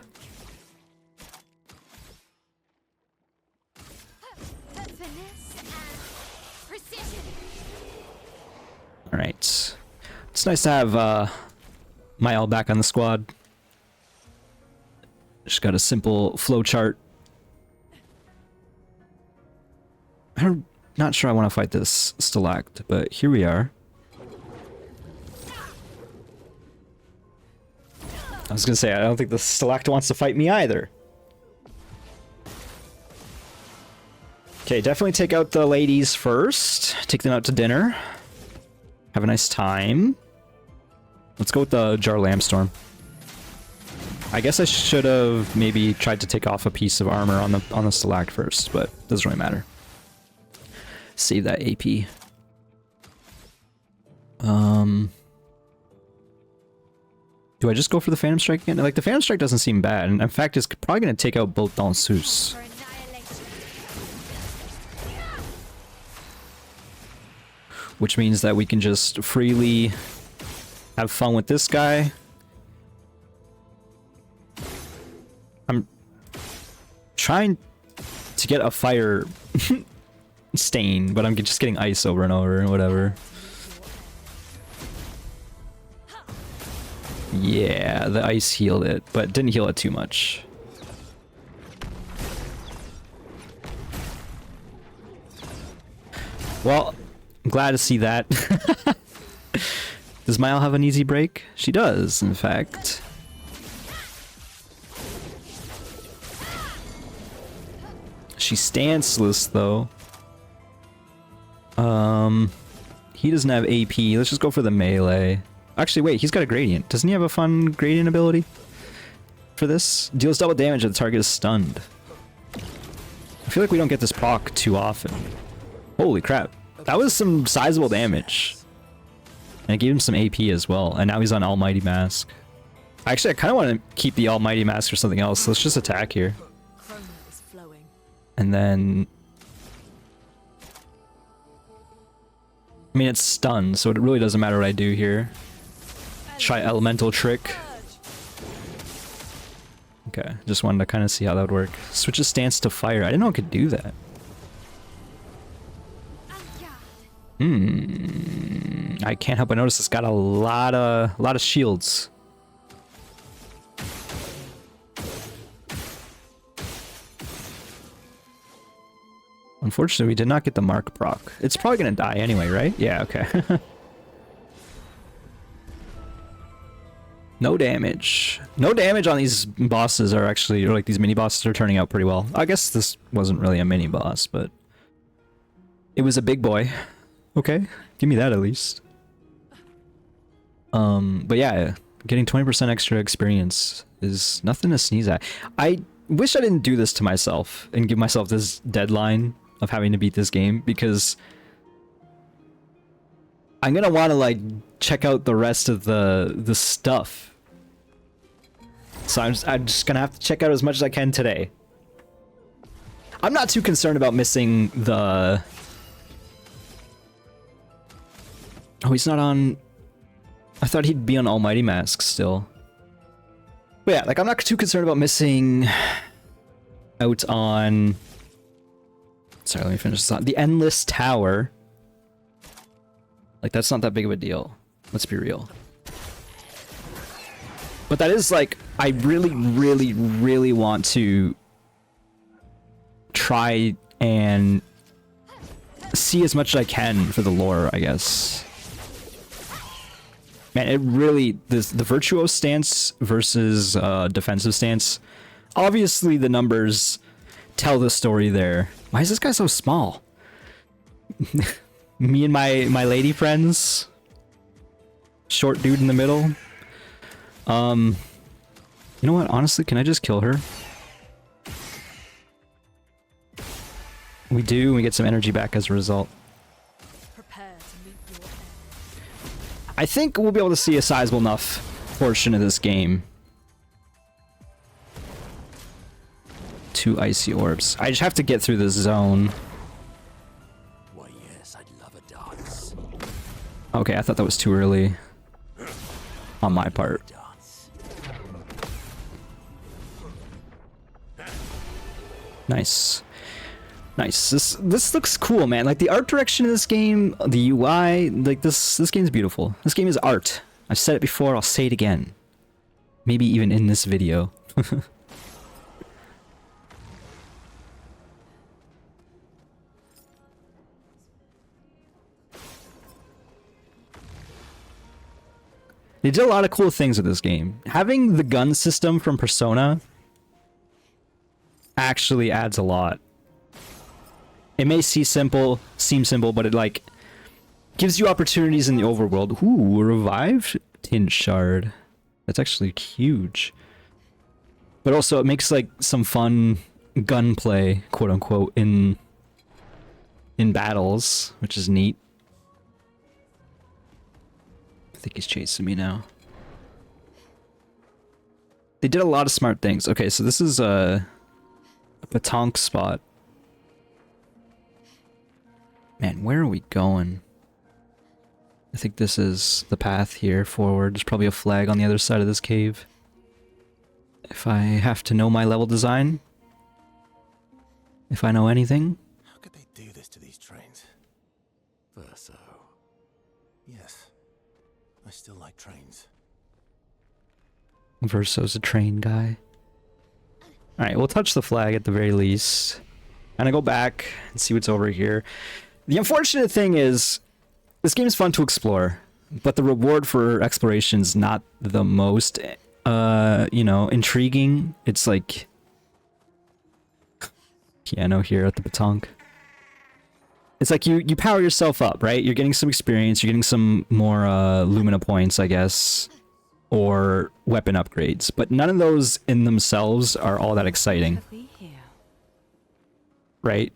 Alright. It's nice to have Mael back on the squad. Just got a simple flowchart. I'm not sure I want to fight this Stalact, but here we are. I was gonna say, I don't think the Stalact wants to fight me either. Okay, definitely take out the ladies first. Take them out to dinner. Have a nice time. Let's go with the Jar Lambstorm. I guess I should have maybe tried to take off a piece of armor on the Stalact first, but doesn't really matter. Save that AP. Do I just go for the Phantom Strike again? Like, the Phantom Strike doesn't seem bad, and in fact, it's probably going to take out both Danseuses. Which means that we can just freely have fun with this guy. I'm trying to get a fire stain, but I'm just getting ice over and over and whatever. Yeah, the ice healed it, but didn't heal it too much. Well, I'm glad to see that. Does Mael have an easy break? She does, in fact. She's stanceless though. He doesn't have AP. Let's just go for the melee. Actually, wait, he's got a gradient. Doesn't he have a fun gradient ability for this? Deals double damage if the target is stunned. I feel like we don't get this proc too often. Holy crap. That was some sizable damage. And it gave him some AP as well. And now he's on Almighty Mask. Actually, I kind of want to keep the Almighty Mask for something else. Let's just attack here. Chroma is flowing. And then... I mean, it's stunned, so it really doesn't matter what I do here. Try Elemental Trick. Okay, just wanted to kind of see how that would work. Switches stance to fire. I didn't know it could do that. I can't help but notice it's got a lot of shields. Unfortunately, we did not get the mark proc. It's probably gonna die anyway, right? Yeah, okay. No damage. No damage on these bosses are actually, or like these mini bosses are turning out pretty well. I guess this wasn't really a mini boss, but it was a big boy. Okay, give me that at least. But yeah, getting 20% extra experience is nothing to sneeze at. I wish I didn't do this to myself and give myself this deadline of having to beat this game, because I'm gonna want to like check out the rest of the stuff. So I'm just gonna have to check out as much as I can today. I'm not too concerned about missing the... Oh, he's not on... I thought he'd be on Almighty Mask still. But yeah, like I'm not too concerned about missing out on... Sorry, let me finish this on. The Endless Tower. Like, that's not that big of a deal. Let's be real. But that is like, I really, really, really want to try and see as much as I can for the lore, I guess. Man, it really, the virtuoso stance versus defensive stance, obviously the numbers tell the story there. Why is this guy so small? Me and my lady friends. Short dude in the middle. You know what? Honestly, can I just kill her? We do, and we get some energy back as a result. Prepare to meet your end. I think we'll be able to see a sizable enough portion of this game. 2 icy orbs. I just have to get through this zone. Why, yes, I'd love a dance. Okay, I thought that was too early on my part. Dance. Nice. Nice. This looks cool, man. Like the art direction of this game, the UI, like this game's beautiful. This game is art. I've said it before, I'll say it again. Maybe even in this video. They did a lot of cool things with this game. Having the gun system from Persona actually adds a lot. It may seem simple, but it like gives you opportunities in the overworld. Ooh, revived tin shard. That's actually huge. But also it makes like some fun gunplay, quote unquote, in battles, which is neat. I think he's chasing me now. They did a lot of smart things. Okay, so this is a Patonk spot. Man, where are we going? I think this is the path here forward. There's probably a flag on the other side of this cave. If I have to know my level design. If I know anything. How could they do this to these trains? Verso. Yes. I still like trains. Verso's a train guy. Alright, we'll touch the flag at the very least. And I go back and see what's over here. The unfortunate thing is, this game is fun to explore, but the reward for exploration's not the most, you know, intriguing. It's like piano here at the Batonk. It's like you power yourself up, right? You're getting some experience, you're getting some more Lumina points, I guess, or weapon upgrades. But none of those in themselves are all that exciting, right?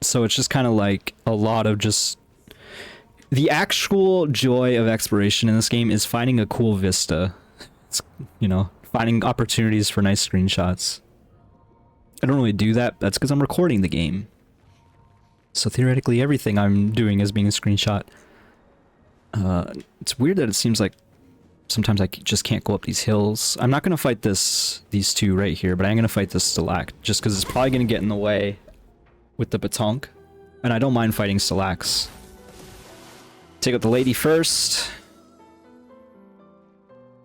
So it's just kind of like a lot of just... The actual joy of exploration in this game is finding a cool vista. It's, you know, finding opportunities for nice screenshots. I don't really do that. That's because I'm recording the game. So theoretically, everything I'm doing is being a screenshot. It's weird that it seems like sometimes I just can't go up these hills. I'm not going to fight these two right here, but I am going to fight this Stalact, just because it's probably going to get in the way with the Batonk. And I don't mind fighting Stalacts. Take out the lady first.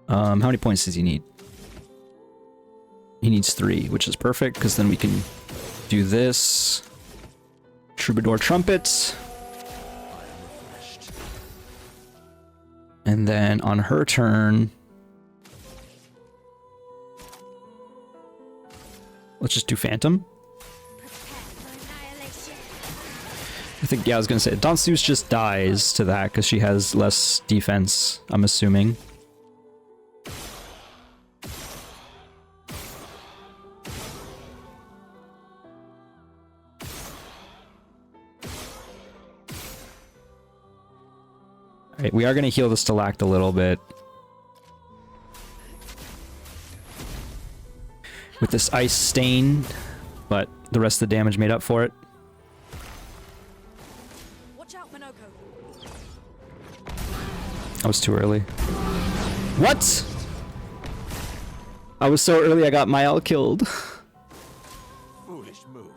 How many points does he need? He needs 3, which is perfect, because then we can do this. Troubadour Trumpet. And then on her turn... Let's just do Phantom. I think, yeah, I was gonna say, Danseuse just dies to that, because she has less defense, I'm assuming. Alright, we are going to heal the Stalact a little bit. With this Ice Stain, but the rest of the damage made up for it. Watch out, Minoko. I was too early. What? I was so early I got Mael killed. Foolish move.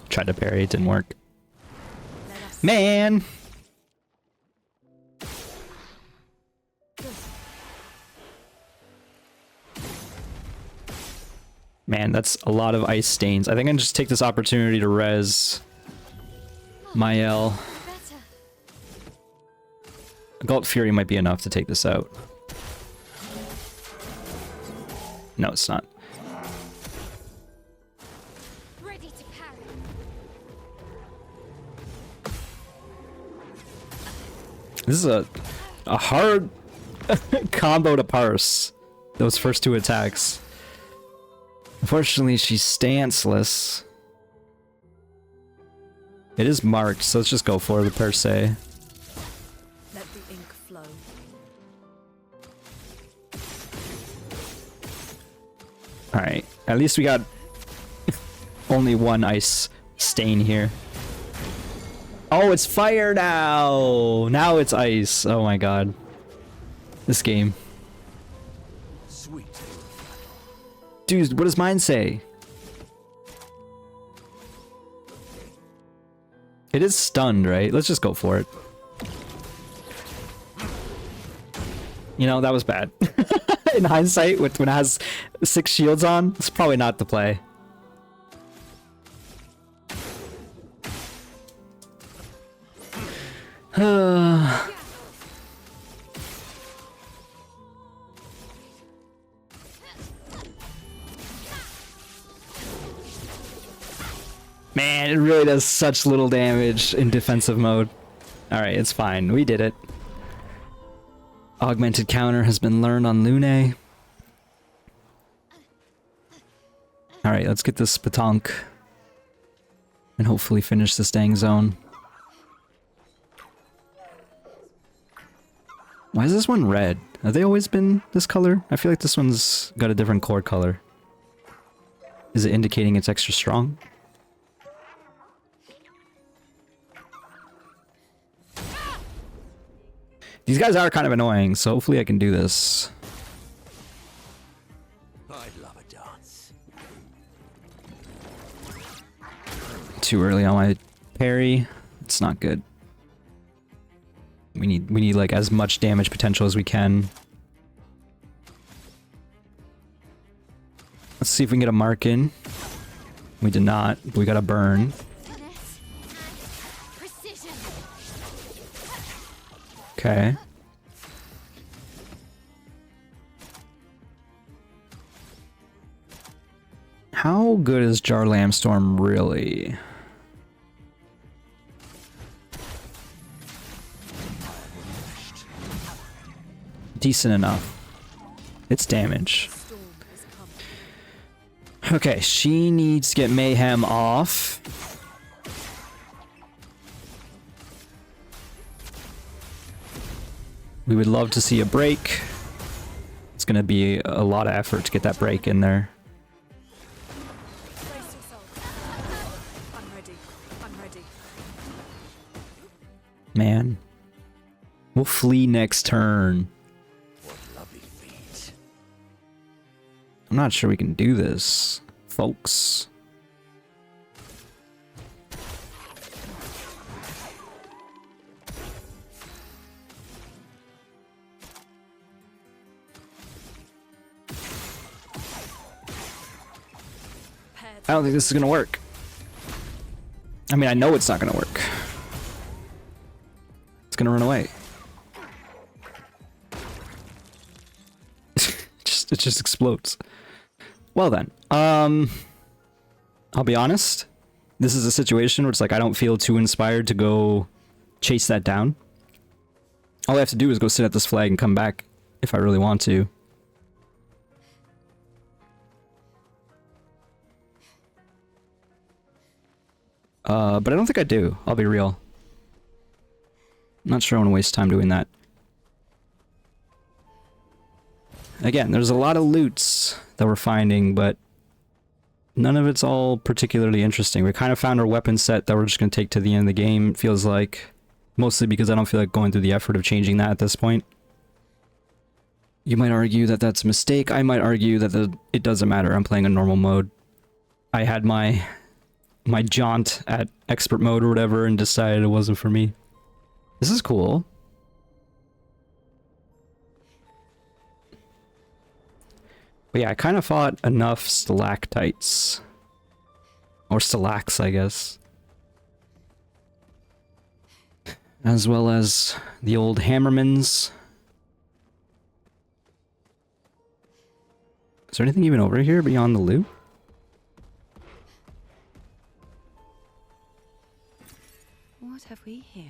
Tried to parry, it didn't work. Man! Man, that's a lot of ice stains. I think I can just take this opportunity to res Mael. Galt Fury might be enough to take this out. No, it's not. Ready to parry. This is a hard combo to parse, those first 2 attacks. Unfortunately, she's stanceless. It is marked, so let's just go for the per se. Let the ink flow. Alright, at least we got only 1 ice stain here. Oh, it's fire now! Now it's ice. Oh my god. This game. Sweet. Dude, what does mine say? It is stunned, right? Let's just go for it. You know, that was bad. In hindsight, when it has 6 shields on, it's probably not the play. Man, it really does such little damage in defensive mode. Alright, it's fine. We did it. Augmented counter has been learned on Lune. Alright, let's get this Batonk. And hopefully finish this dang zone. Why is this one red? Have they always been this color? I feel like this one's got a different core color. Is it indicating it's extra strong? These guys are kind of annoying, so hopefully I can do this. I love a dance. Too early on my parry. It's not good. We need like as much damage potential as we can. Let's see if we can get a mark in. We did not, but we got a burn. Precision. Okay. How good is Jar Lambstorm really? Decent enough. It's damage. Storm is coming. Okay, she needs to get Mayhem off. We would love to see a break. It's gonna be a lot of effort to get that break in there. Brace yourself. I'm ready. I'm ready. Man. We'll flee next turn. What lovely feet. I'm not sure we can do this, folks. I don't think this is gonna work. I mean, I know it's not gonna work. It's gonna run away. It just explodes. Well then, I'll be honest. This is a situation where it's like I don't feel too inspired to go chase that down. All I have to do is go sit at this flag and come back if I really want to. But I don't think I do. I'll be real. I'm not sure I want to waste time doing that. Again, there's a lot of loots that we're finding, but none of it's all particularly interesting. We kind of found our weapon set that we're just going to take to the end of the game, it feels like. Mostly because I don't feel like going through the effort of changing that at this point. You might argue that that's a mistake. I might argue that it doesn't matter. I'm playing a normal mode. I had my jaunt at expert mode or whatever and decided it wasn't for me. This is cool. But yeah, I kind of fought enough stalactites. Or stalacs, I guess. As well as the old hammermans. Is there anything even over here beyond the loot? What have we here?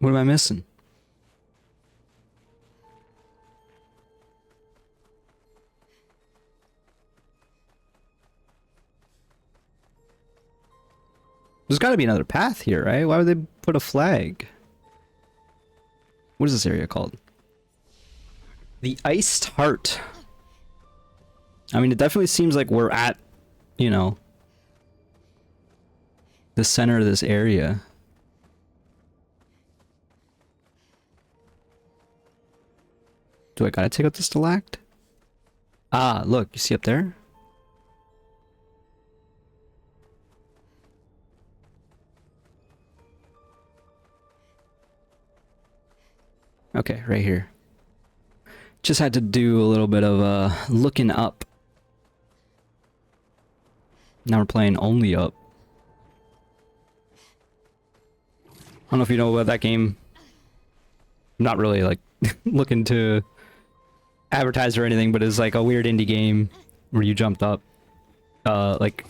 What am I missing? There's got to be another path here, right? Why would they put a flag? What is this area called? The Iced Heart. I mean, it definitely seems like we're at, you know, the center of this area. Do I gotta take out the stalact? Ah, look, you see up there? Okay, right here. Just had to do a little bit of looking up. Now we're playing only up. I don't know if you know about that game. I'm not really like looking to advertise or anything, but it's like a weird indie game where you jumped up. Like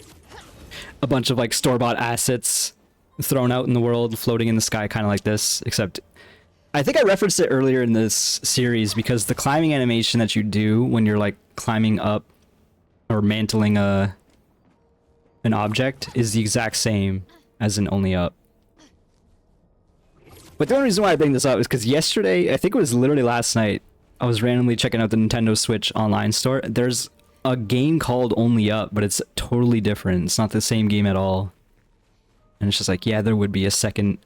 a bunch of like store-bought assets thrown out in the world, floating in the sky, kind of like this, except I think I referenced it earlier in this series because the climbing animation that you do when you're like climbing up or mantling an object is the exact same as in only up. But the only reason why I bring this up is because yesterday, I think it was literally last night, I was randomly checking out the Nintendo Switch online store. There's a game called Only Up, but it's totally different. It's not the same game at all. And it's just like, yeah, there would be a second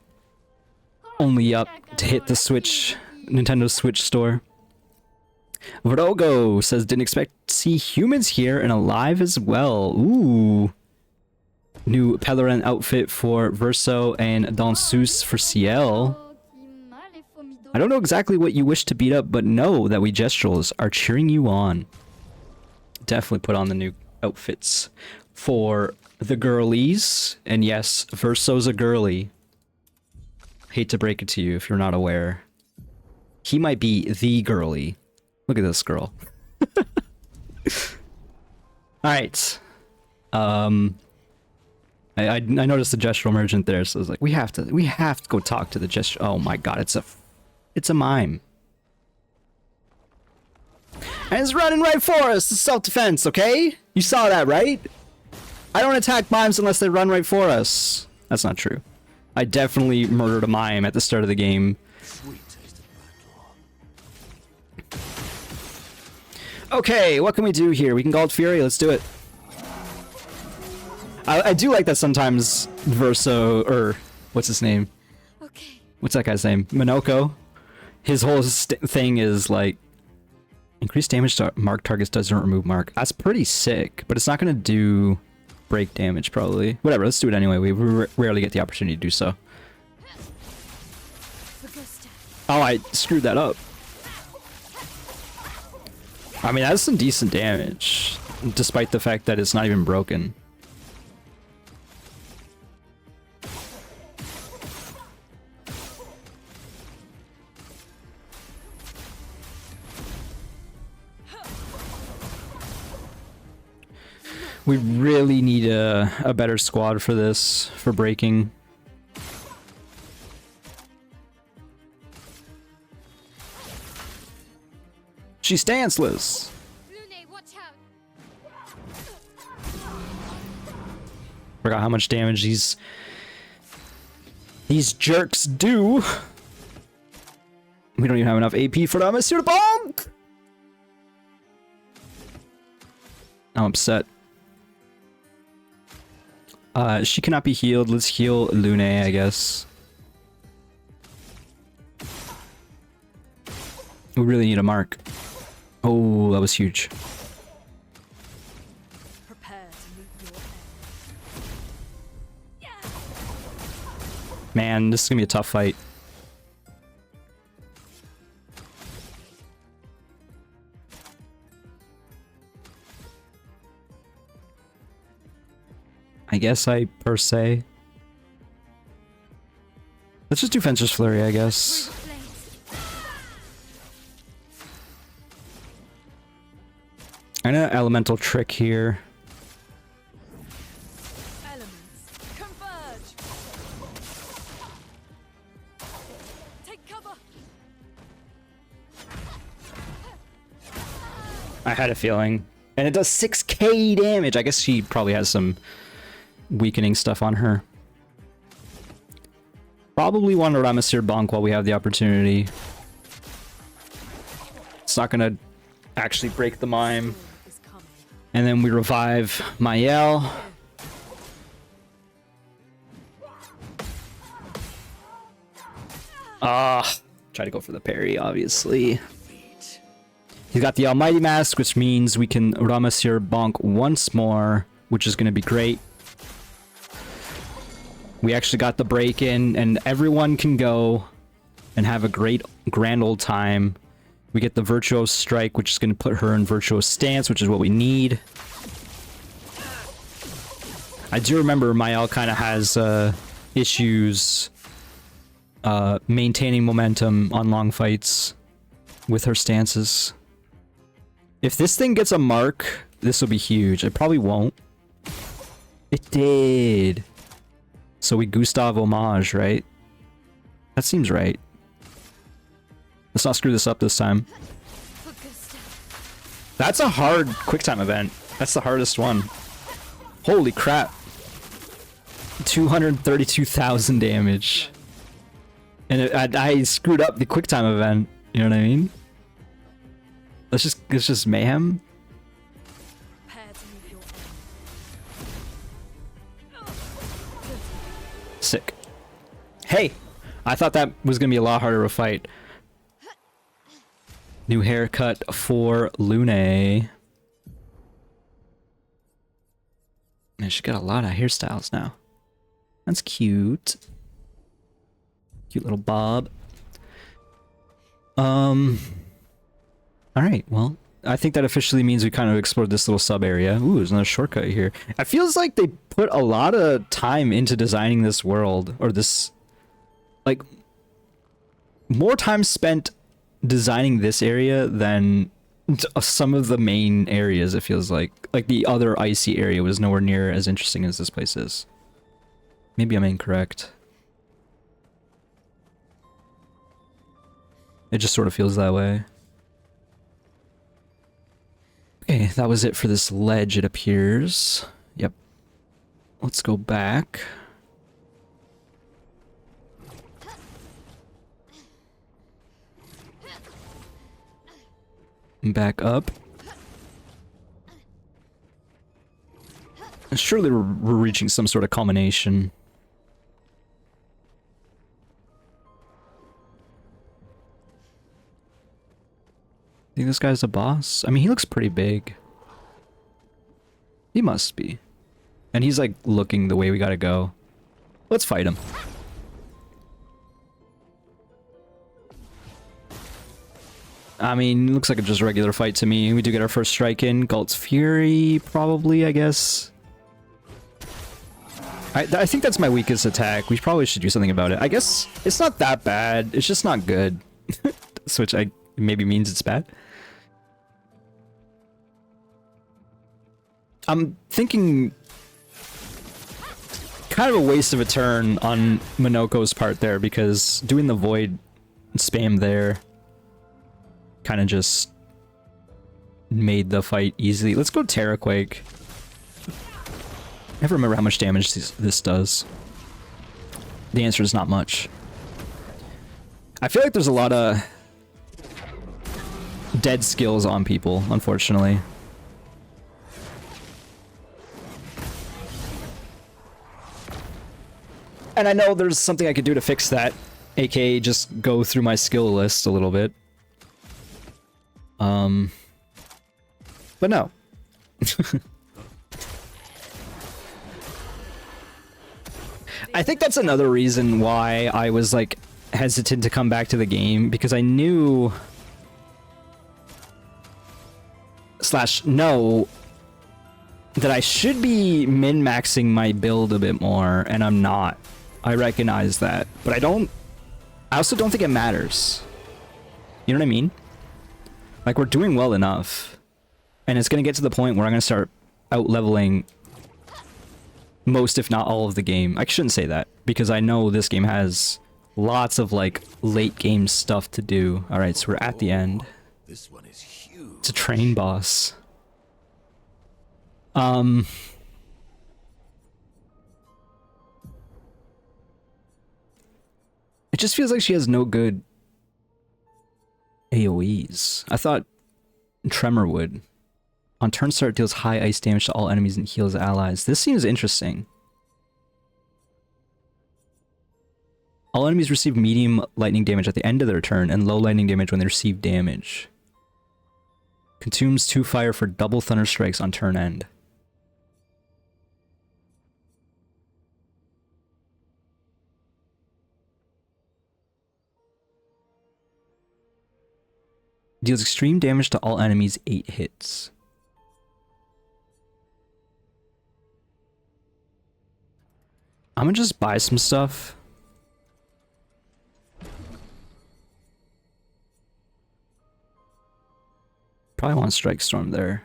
Only Up to hit the Switch, Nintendo Switch store. Vrogo says, didn't expect to see humans here and alive as well. Ooh. New Pelerin outfit for Verso and Danseuse for CL. I don't know exactly what you wish to beat up, but know that we Gestrals are cheering you on. Definitely put on the new outfits for the girlies. And yes, Verso's a girly. hate to break it to you if you're not aware. He might be the girly. Look at this girl. Alright. I noticed the gestural merchant there, so I was like, we have to go talk to the gesture. Oh my god, it's a mime. And it's running right for us. It's self-defense, okay? You saw that, right? I don't attack mimes unless they run right for us. That's not true. I definitely murdered a mime at the start of the game. Okay, what can we do here? We can Galt Fury, let's do it. I do like that sometimes Verso, or what's his name? Okay. What's that guy's name? Minoko. His whole thing is like, increased damage to mark targets doesn't remove mark. That's pretty sick, but it's not going to do break damage probably. Whatever, let's do it anyway. We rarely get the opportunity to do so. Oh, I screwed that up. I mean, that's some decent damage, despite the fact that it's not even broken. We really need a better squad for this, for breaking. She's stanceless. Lune, watch out. Forgot how much damage these jerks do. We don't even have enough AP for that, Monsieur Bonk. I'm upset. She cannot be healed. Let's heal Lune, I guess. We really need a mark. Oh, that was huge. Prepare to meet your end. Man, this is gonna be a tough fight. I guess I per se. Let's just do Fencer's Flurry, I guess. I know Elemental Trick here. Elements converge. Take cover. I had a feeling. And it does 6k damage. I guess she probably has some weakening stuff on her. Probably want to Ramesir Bonk while we have the opportunity. It's not gonna actually break the mime. Is coming. And then we revive Mael. Try to go for the parry, obviously. He's got the Almighty Mask, which means we can Ramesir Bonk once more, which is going to be great. We actually got the break in, and everyone can go and have a great grand old time. We get the Virtuos Strike, which is going to put her in Virtuos Stance, which is what we need. I do remember Mael kind of has issues maintaining momentum on long fights with her stances. If this thing gets a mark, this will be huge. It probably won't. It did. So we Gustav homage, right? That seems right. Let's not screw this up this time. That's a hard QuickTime event. That's the hardest one. Holy crap. 232,000 damage. And I screwed up the QuickTime event. You know what I mean? Let's just mayhem. Prepare to meet your end. Sick. Hey! I thought that was gonna be a lot harder of a fight. New haircut for Lune. Man, she's got a lot of hairstyles now. That's cute. Cute little bob. Alright, well, I think that officially means we kind of explored this little sub area. Ooh, there's another shortcut here. It feels like they put a lot of time into designing this world, or this, like, more time spent designing this area than some of the main areas. It feels like the other icy area was nowhere near as interesting as this place is. Maybe I'm incorrect. It just sort of feels that way. Okay, that was it for this ledge, it appears. Yep. Let's go back. Back up. Surely we're reaching some sort of culmination. Think this guy's a boss? I mean, he looks pretty big. He must be. And he's like looking the way we gotta go. Let's fight him. I mean, looks like a just regular fight to me. We do get our first strike in. Galt's Fury, probably, I guess. I think that's my weakest attack. We probably should do something about it. I guess it's not that bad. It's just not good. Which maybe means it's bad. I'm thinking kind of a waste of a turn on Minoko's part there, because doing the void spam there kind of just made the fight easily. Let's go Terraquake. I never remember how much damage this does. The answer is not much. I feel like there's a lot of dead skills on people, unfortunately. And I know there's something I could do to fix that, aka just go through my skill list a little bit. But no. I think that's another reason why I was like hesitant to come back to the game, because I knew / know that I should be min-maxing my build a bit more, and I'm not. I recognize that, but I also don't think it matters. You know what I mean? Like, we're doing well enough, and it's gonna get to the point where I'm gonna start out-leveling most, if not all, of the game. I shouldn't say that, because I know this game has lots of, like, late-game stuff to do. Alright, so we're at the end. This one is huge. It's a train boss. It just feels like she has no good AoEs. I thought Tremor would. On turn start, deals high ice damage to all enemies and heals allies. This seems interesting. All enemies receive medium lightning damage at the end of their turn and low lightning damage when they receive damage. Consumes 2 fire for double thunder strikes on turn end. Deals extreme damage to all enemies 8 hits. I'm gonna just buy some stuff. Probably want Strike Storm there.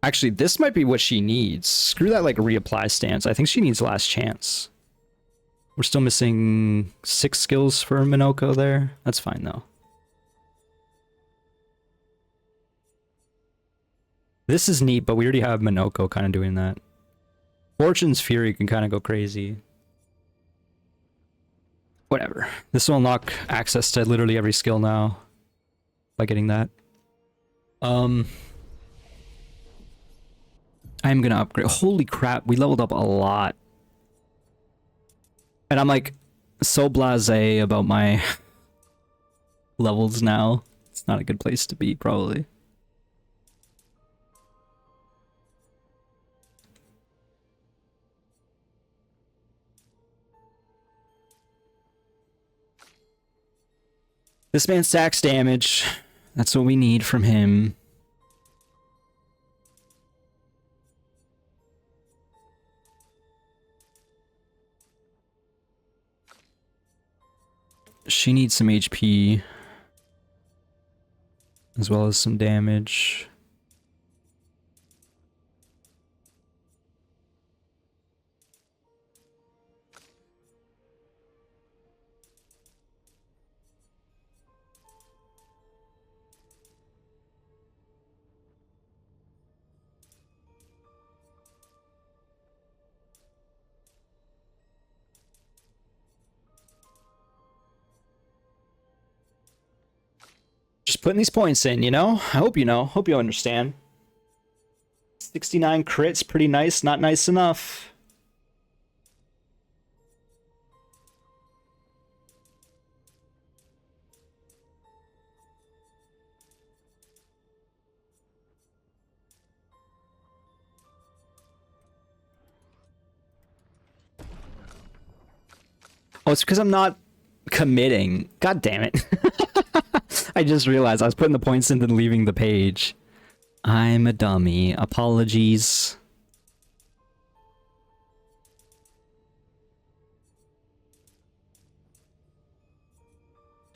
Actually, this might be what she needs. Screw that, like, reapply stance. I think she needs Last Chance. We're still missing 6 skills for Minoko there. That's fine, though. This is neat, but we already have Minoko kind of doing that. Fortune's Fury can kind of go crazy. Whatever. This will unlock access to literally every skill now. By getting that. I'm gonna upgrade. Holy crap, we leveled up a lot. And I'm like so blasé about my levels now. It's not a good place to be, probably. This man stacks damage. That's what we need from him. She needs some HP. As well as some damage. Just putting these points in, you know? I hope you know. Hope you understand. 69 crits, pretty nice. Not nice enough. Oh, it's because I'm not committing. God damn it. I just realized I was putting the points in and leaving the page. I'm a dummy. Apologies.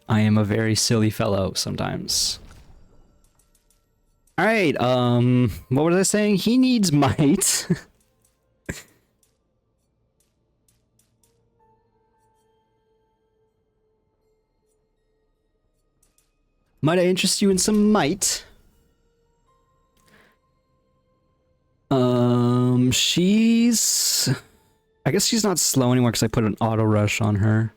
I am a very silly fellow sometimes. Alright, what was I saying? He needs might. Might I interest you in some might? She's... I guess she's not slow anymore because I put an auto rush on her.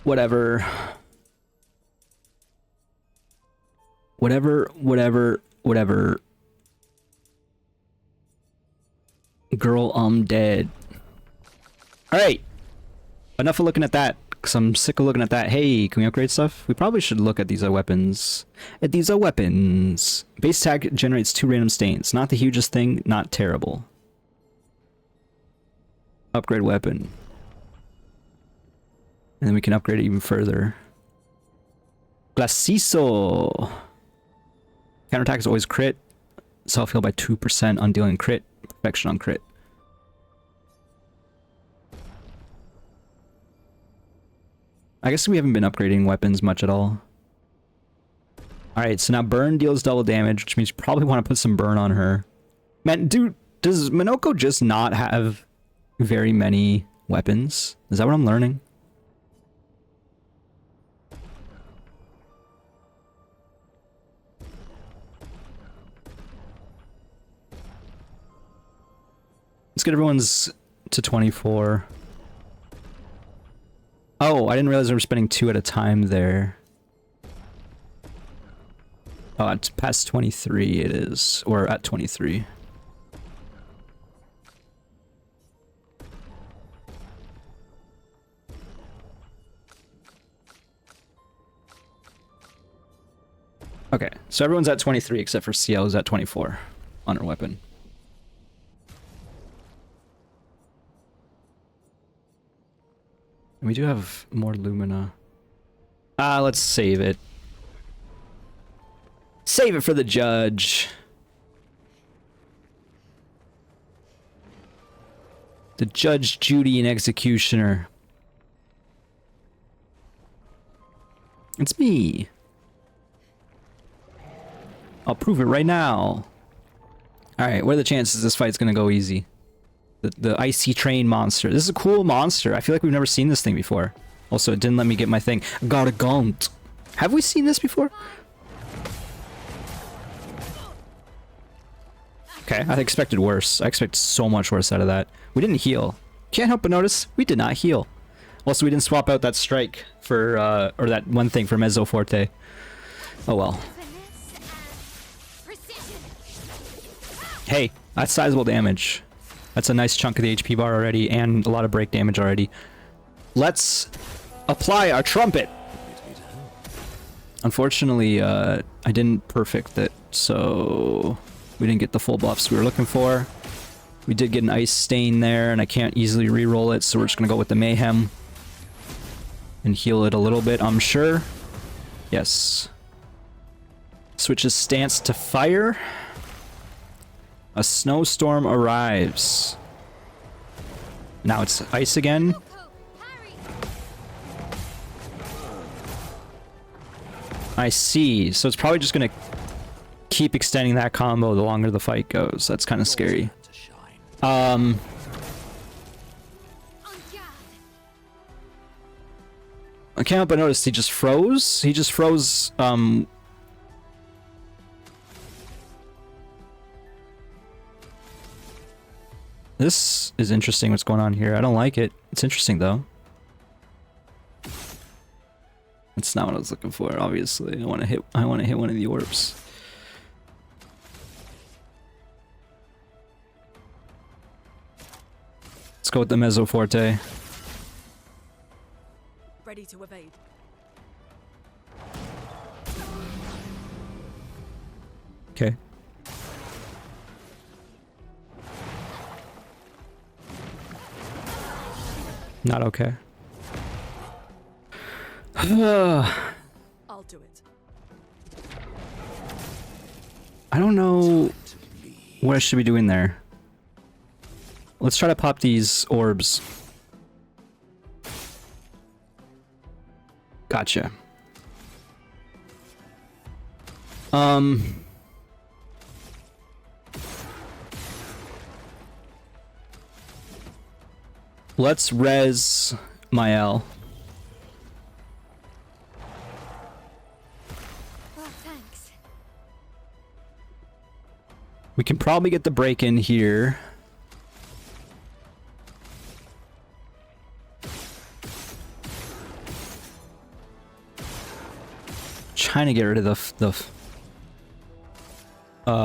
Whatever. Whatever. Girl, I'm dead. Alright. Enough of looking at that, because I'm sick of looking at that. Hey, can we upgrade stuff? We probably should look at these weapons. Base attack generates 2 random stains. Not the hugest thing, not terrible. Upgrade weapon. And then we can upgrade it even further. Glaciso. Counterattack is always crit. Self-heal by 2% on dealing crit. Perfection on crit. I guess we haven't been upgrading weapons much at all. Alright, so now burn deals double damage, which means you probably want to put some burn on her. Man, dude, does Minoko just not have very many weapons? Is that what I'm learning? Let's get everyone's to 24. Oh, I didn't realize we were spending 2 at a time there. Oh, it's past 23 it is. Or at 23. Okay, so everyone's at 23 except for CL is at 24 on her weapon. We do have more Lumina. Let's save it. Save it for the judge. The Judge, Judy, and Executioner. It's me. I'll prove it right now. Alright, what are the chances this fight's gonna go easy? The icy train monster. This is a cool monster. I feel like we've never seen this thing before. Also, it didn't let me get my thing. Gargant. Have we seen this before? Okay, I expected worse. I expected so much worse out of that. We didn't heal. Can't help but notice, we did not heal. Also, we didn't swap out that strike for, or that one thing for Mezzo Forte. Oh well. Hey, that's sizable damage. That's a nice chunk of the HP bar already, and a lot of break damage already. Let's apply our trumpet! Unfortunately, I didn't perfect it, so we didn't get the full buffs we were looking for. We did get an ice stain there, and I can't easily re-roll it, so we're just gonna go with the mayhem. And heal it a little bit, I'm sure. Yes. Switches stance to fire. A snowstorm arrives. Now it's ice again. Coco, parry. I see. So it's probably just gonna keep extending that combo the longer the fight goes. That's kind of scary. On guard. I can't help but notice he just froze. He just froze. This is interesting. What's going on here? I don't like it. It's interesting though. It's not what I was looking for. Obviously, I want to hit. I want to hit one of the orbs. Let's go with the Mezzo Forte. Ready to evade. Okay. Not okay. I'll do it. I don't know what I should be doing there. Let's try to pop these orbs. Gotcha. Let's res Mael. Well, thanks. We can probably get the break in here. Trying to get rid of the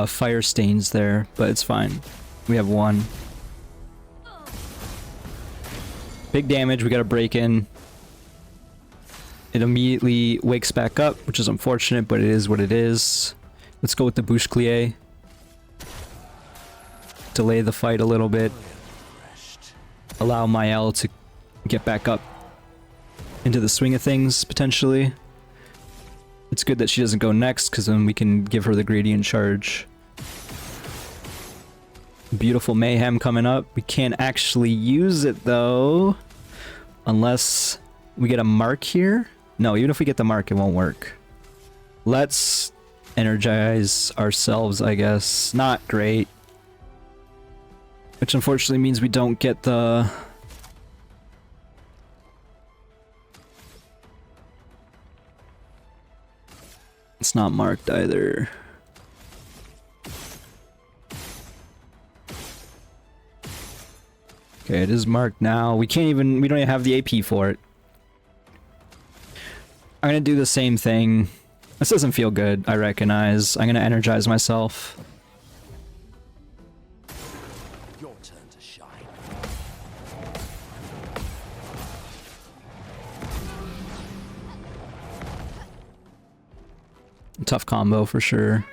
fire stains there, but it's fine. We have one. Big damage, we got a break in. It immediately wakes back up, which is unfortunate, but it is what it is. Let's go with the Boucheclier. Delay the fight a little bit. Allow Mael to get back up into the swing of things, potentially. It's good that she doesn't go next, because then we can give her the gradient charge. Beautiful Mayhem coming up. We can't actually use it, though. Unless we get a mark here. No, even if we get the mark, it won't work. Let's energize ourselves, I guess. Not great. Which unfortunately means we don't get the... It's not marked either. Okay, it is marked now. We don't even have the AP for it. I'm gonna do the same thing. This doesn't feel good, I recognize. I'm gonna energize myself. Your turn to shine. Tough combo for sure.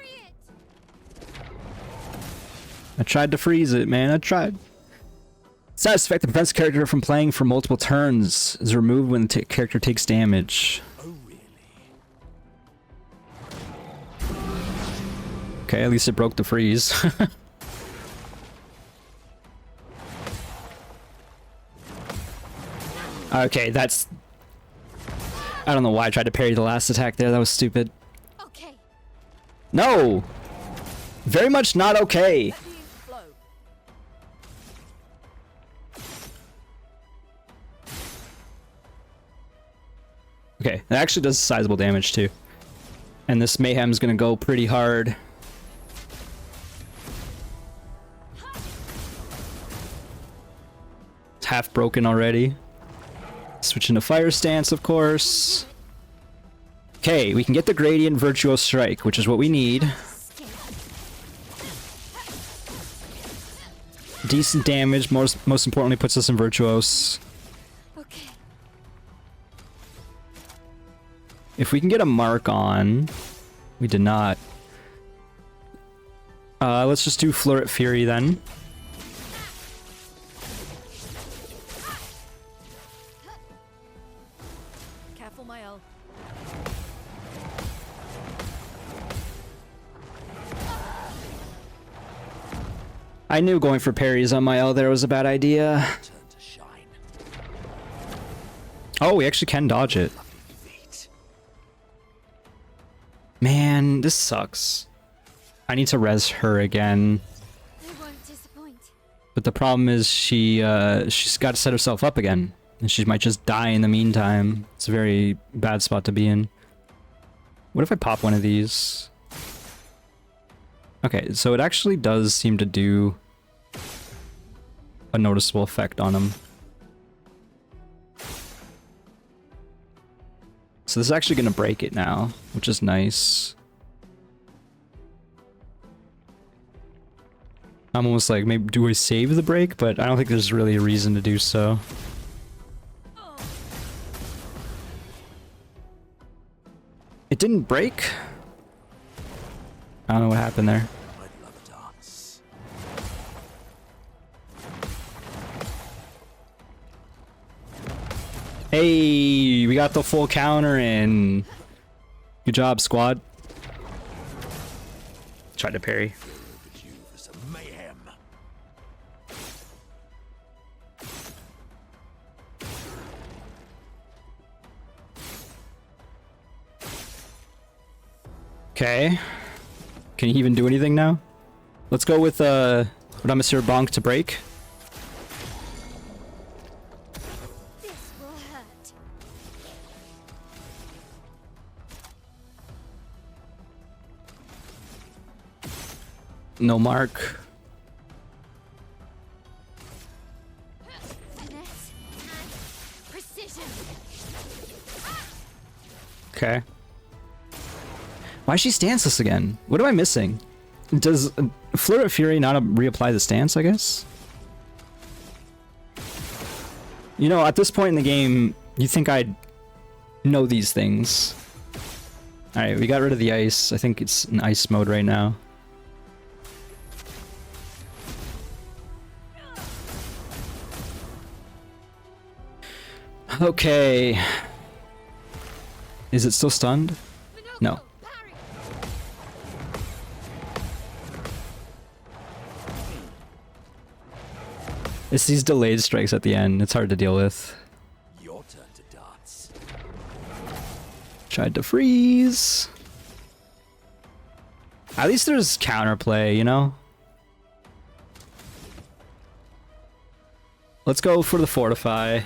I tried to freeze it, man. I tried. Status effect that prevents the character from playing for multiple turns is removed when the character takes damage. Oh, really? Okay, at least it broke the freeze. Okay, that's... I don't know why I tried to parry the last attack there. That was stupid. Okay. No! Very much not okay. Let the ink flow. Okay, that actually does sizable damage too. And this Mayhem's gonna go pretty hard. It's half broken already. Switching to fire stance, of course. Okay, we can get the gradient virtuos strike, which is what we need. Decent damage, most importantly puts us in virtuos. Okay. If we can get a mark on... We did not. Let's just do Floret Fury then. Careful, Mael. I knew going for parries on my L there was a bad idea. Turn to shine. Oh, we actually can dodge it. Feet. Man, this sucks. I need to res her again. I won't disappoint. But the problem is she's got to set herself up again. And she might just die in the meantime. It's a very bad spot to be in. What if I pop one of these? Okay, so it actually does seem to do a noticeable effect on him. So this is actually going to break it now, which is nice. I'm almost like, maybe do I save the break? But I don't think there's really a reason to do so. It didn't break? I don't know what happened there. I'd love a dance. Hey, we got the full counter in. Good job, squad. Tried to parry. Overdue for some mayhem. Okay. Can he even do anything now? Let's go with Monsieur Bonk to break. This will hurt. No mark. Finesse and precision. Okay. Why is she stanceless again? What am I missing? Does Fleur of Fury not reapply the stance, I guess? You know, at this point in the game, you think I'd know these things. Alright, we got rid of the ice. I think it's in ice mode right now. Okay. Is it still stunned? No. Parry. It's these delayed strikes at the end. It's hard to deal with. Your turn to dance. Tried to freeze. At least there's counterplay, you know? Let's go for the fortify. Go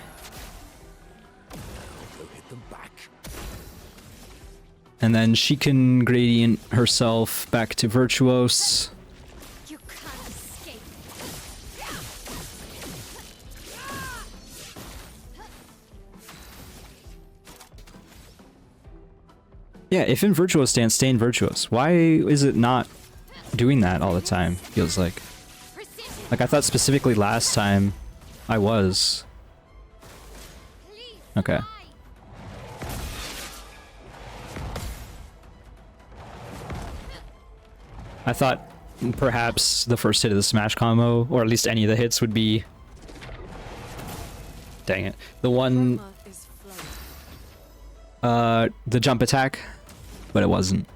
hit them back. And then she can gradient herself back to Virtuose. You can't escape. Yeah, if in Virtuose stance, stay in Virtuose. Why is it not doing that all the time, feels like? Precision. Like, I thought specifically last time I was. Please. Okay. fly. I thought perhaps the first hit of the smash combo, or at least any of the hits, would be... Dang it. The one... Armor is flowing. the jump attack, but it wasn't.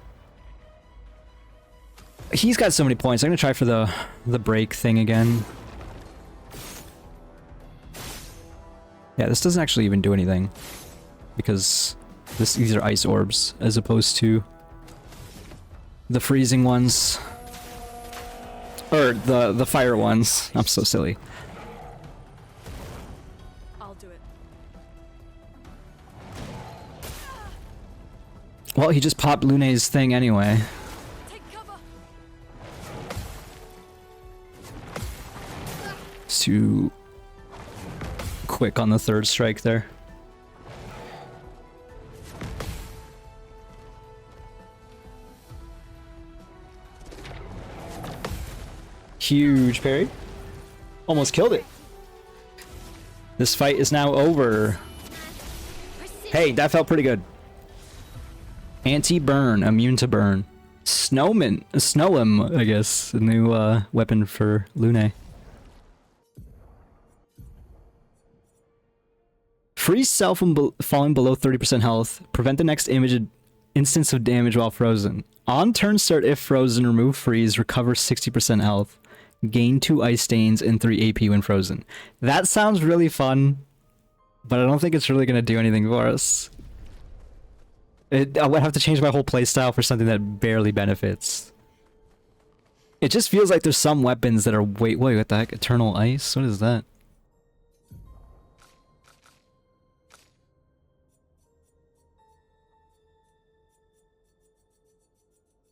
He's got so many points. I'm gonna try for the break thing again. Yeah, this doesn't actually even do anything because these are ice orbs as opposed to the freezing ones, or the fire ones. I'm so silly. I'll do it. Well, he just popped Lune's thing anyway. Take cover. It's too quick on the third strike there. Huge parry. Almost killed it. This fight is now over. Precision. Hey, that felt pretty good. Anti-burn, immune to burn. Snowman, Snowem, I guess, a new weapon for Lune. Freeze self when falling below 30% health. Prevent the next instance of damage while frozen. On turn start if frozen, remove freeze, recover 60% health. Gain 2 ice stains and 3 AP when frozen. That sounds really fun, but I don't think it's really going to do anything for us. I would have to change my whole playstyle for something that barely benefits. It just feels like there's some weapons that are wait, what the heck? Eternal Ice? What is that?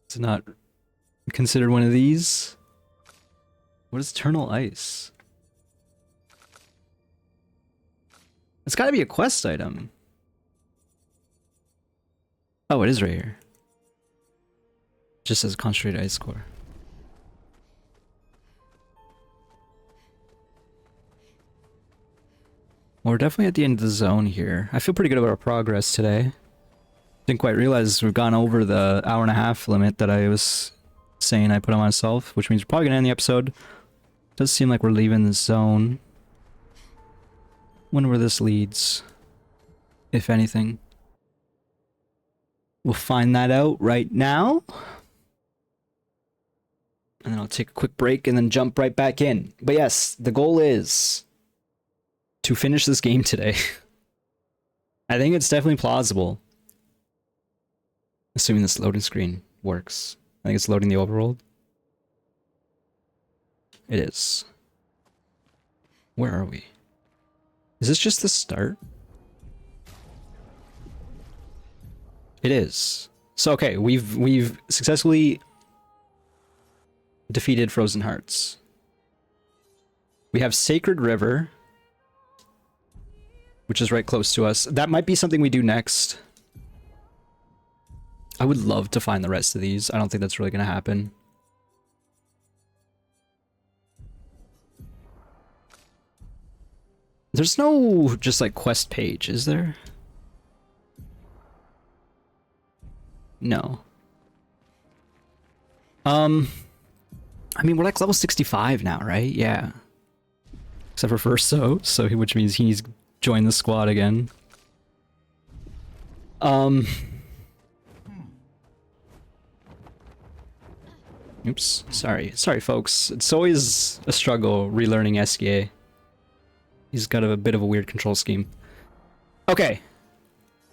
It's not considered one of these. What is Eternal Ice? It's gotta be a quest item. Oh, it is right here. Just says concentrated ice core. Well, we're definitely at the end of the zone here. I feel pretty good about our progress today. Didn't quite realize we've gone over the hour-and-a-half limit that I was saying I put on myself, which means we're probably gonna end the episode. Does seem like we're leaving the zone. Wonder where this leads, if anything. We'll find that out right now. And then I'll take a quick break and then jump right back in. But yes, the goal is to finish this game today. I think it's definitely plausible. Assuming this loading screen works. I think it's loading the overworld. It is. Where are we? Is this just the start? It is. So okay, we've successfully defeated Frozen Hearts. We have Sacred River, which is right close to us. That might be something we do next. I would love to find the rest of these. I don't think that's really going to happen. There's no just like quest page, is there? No. I mean, we're like level 65 now, right? Yeah. Except for Verso, which means he's joined the squad again. Oops. Sorry, folks. It's always a struggle relearning SEA. He's got a bit of a weird control scheme. Okay.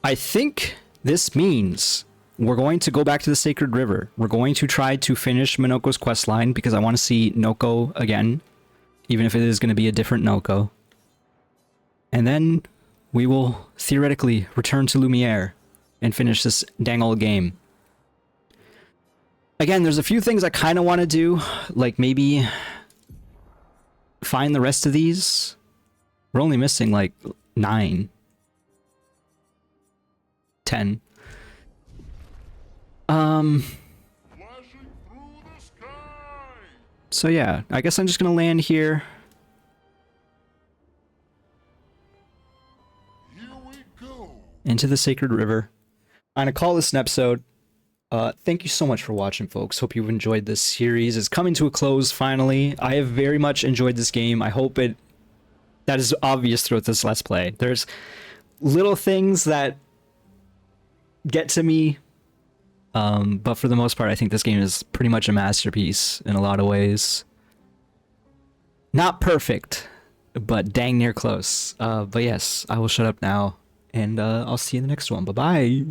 I think this means we're going to go back to the Sacred River. We're going to try to finish Minoko's questline because I want to see Noko again, even if it is going to be a different Noko. And then we will theoretically return to Lumiere and finish this dang old game. Again, there's a few things I kind of want to do, like maybe find the rest of these. We're only missing like 9. 10. So yeah, I guess I'm just gonna land here. Here we go. Into the Sacred River. I'm gonna call this an episode. Thank you so much for watching, folks. Hope you've enjoyed this series. It's coming to a close finally. I have very much enjoyed this game. I hope that is obvious throughout this Let's Play. There's little things that get to me, but for the most part, I think this game is pretty much a masterpiece in a lot of ways. Not perfect, but dang near close. But yes, I will shut up now, and I'll see you in the next one. Bye-bye!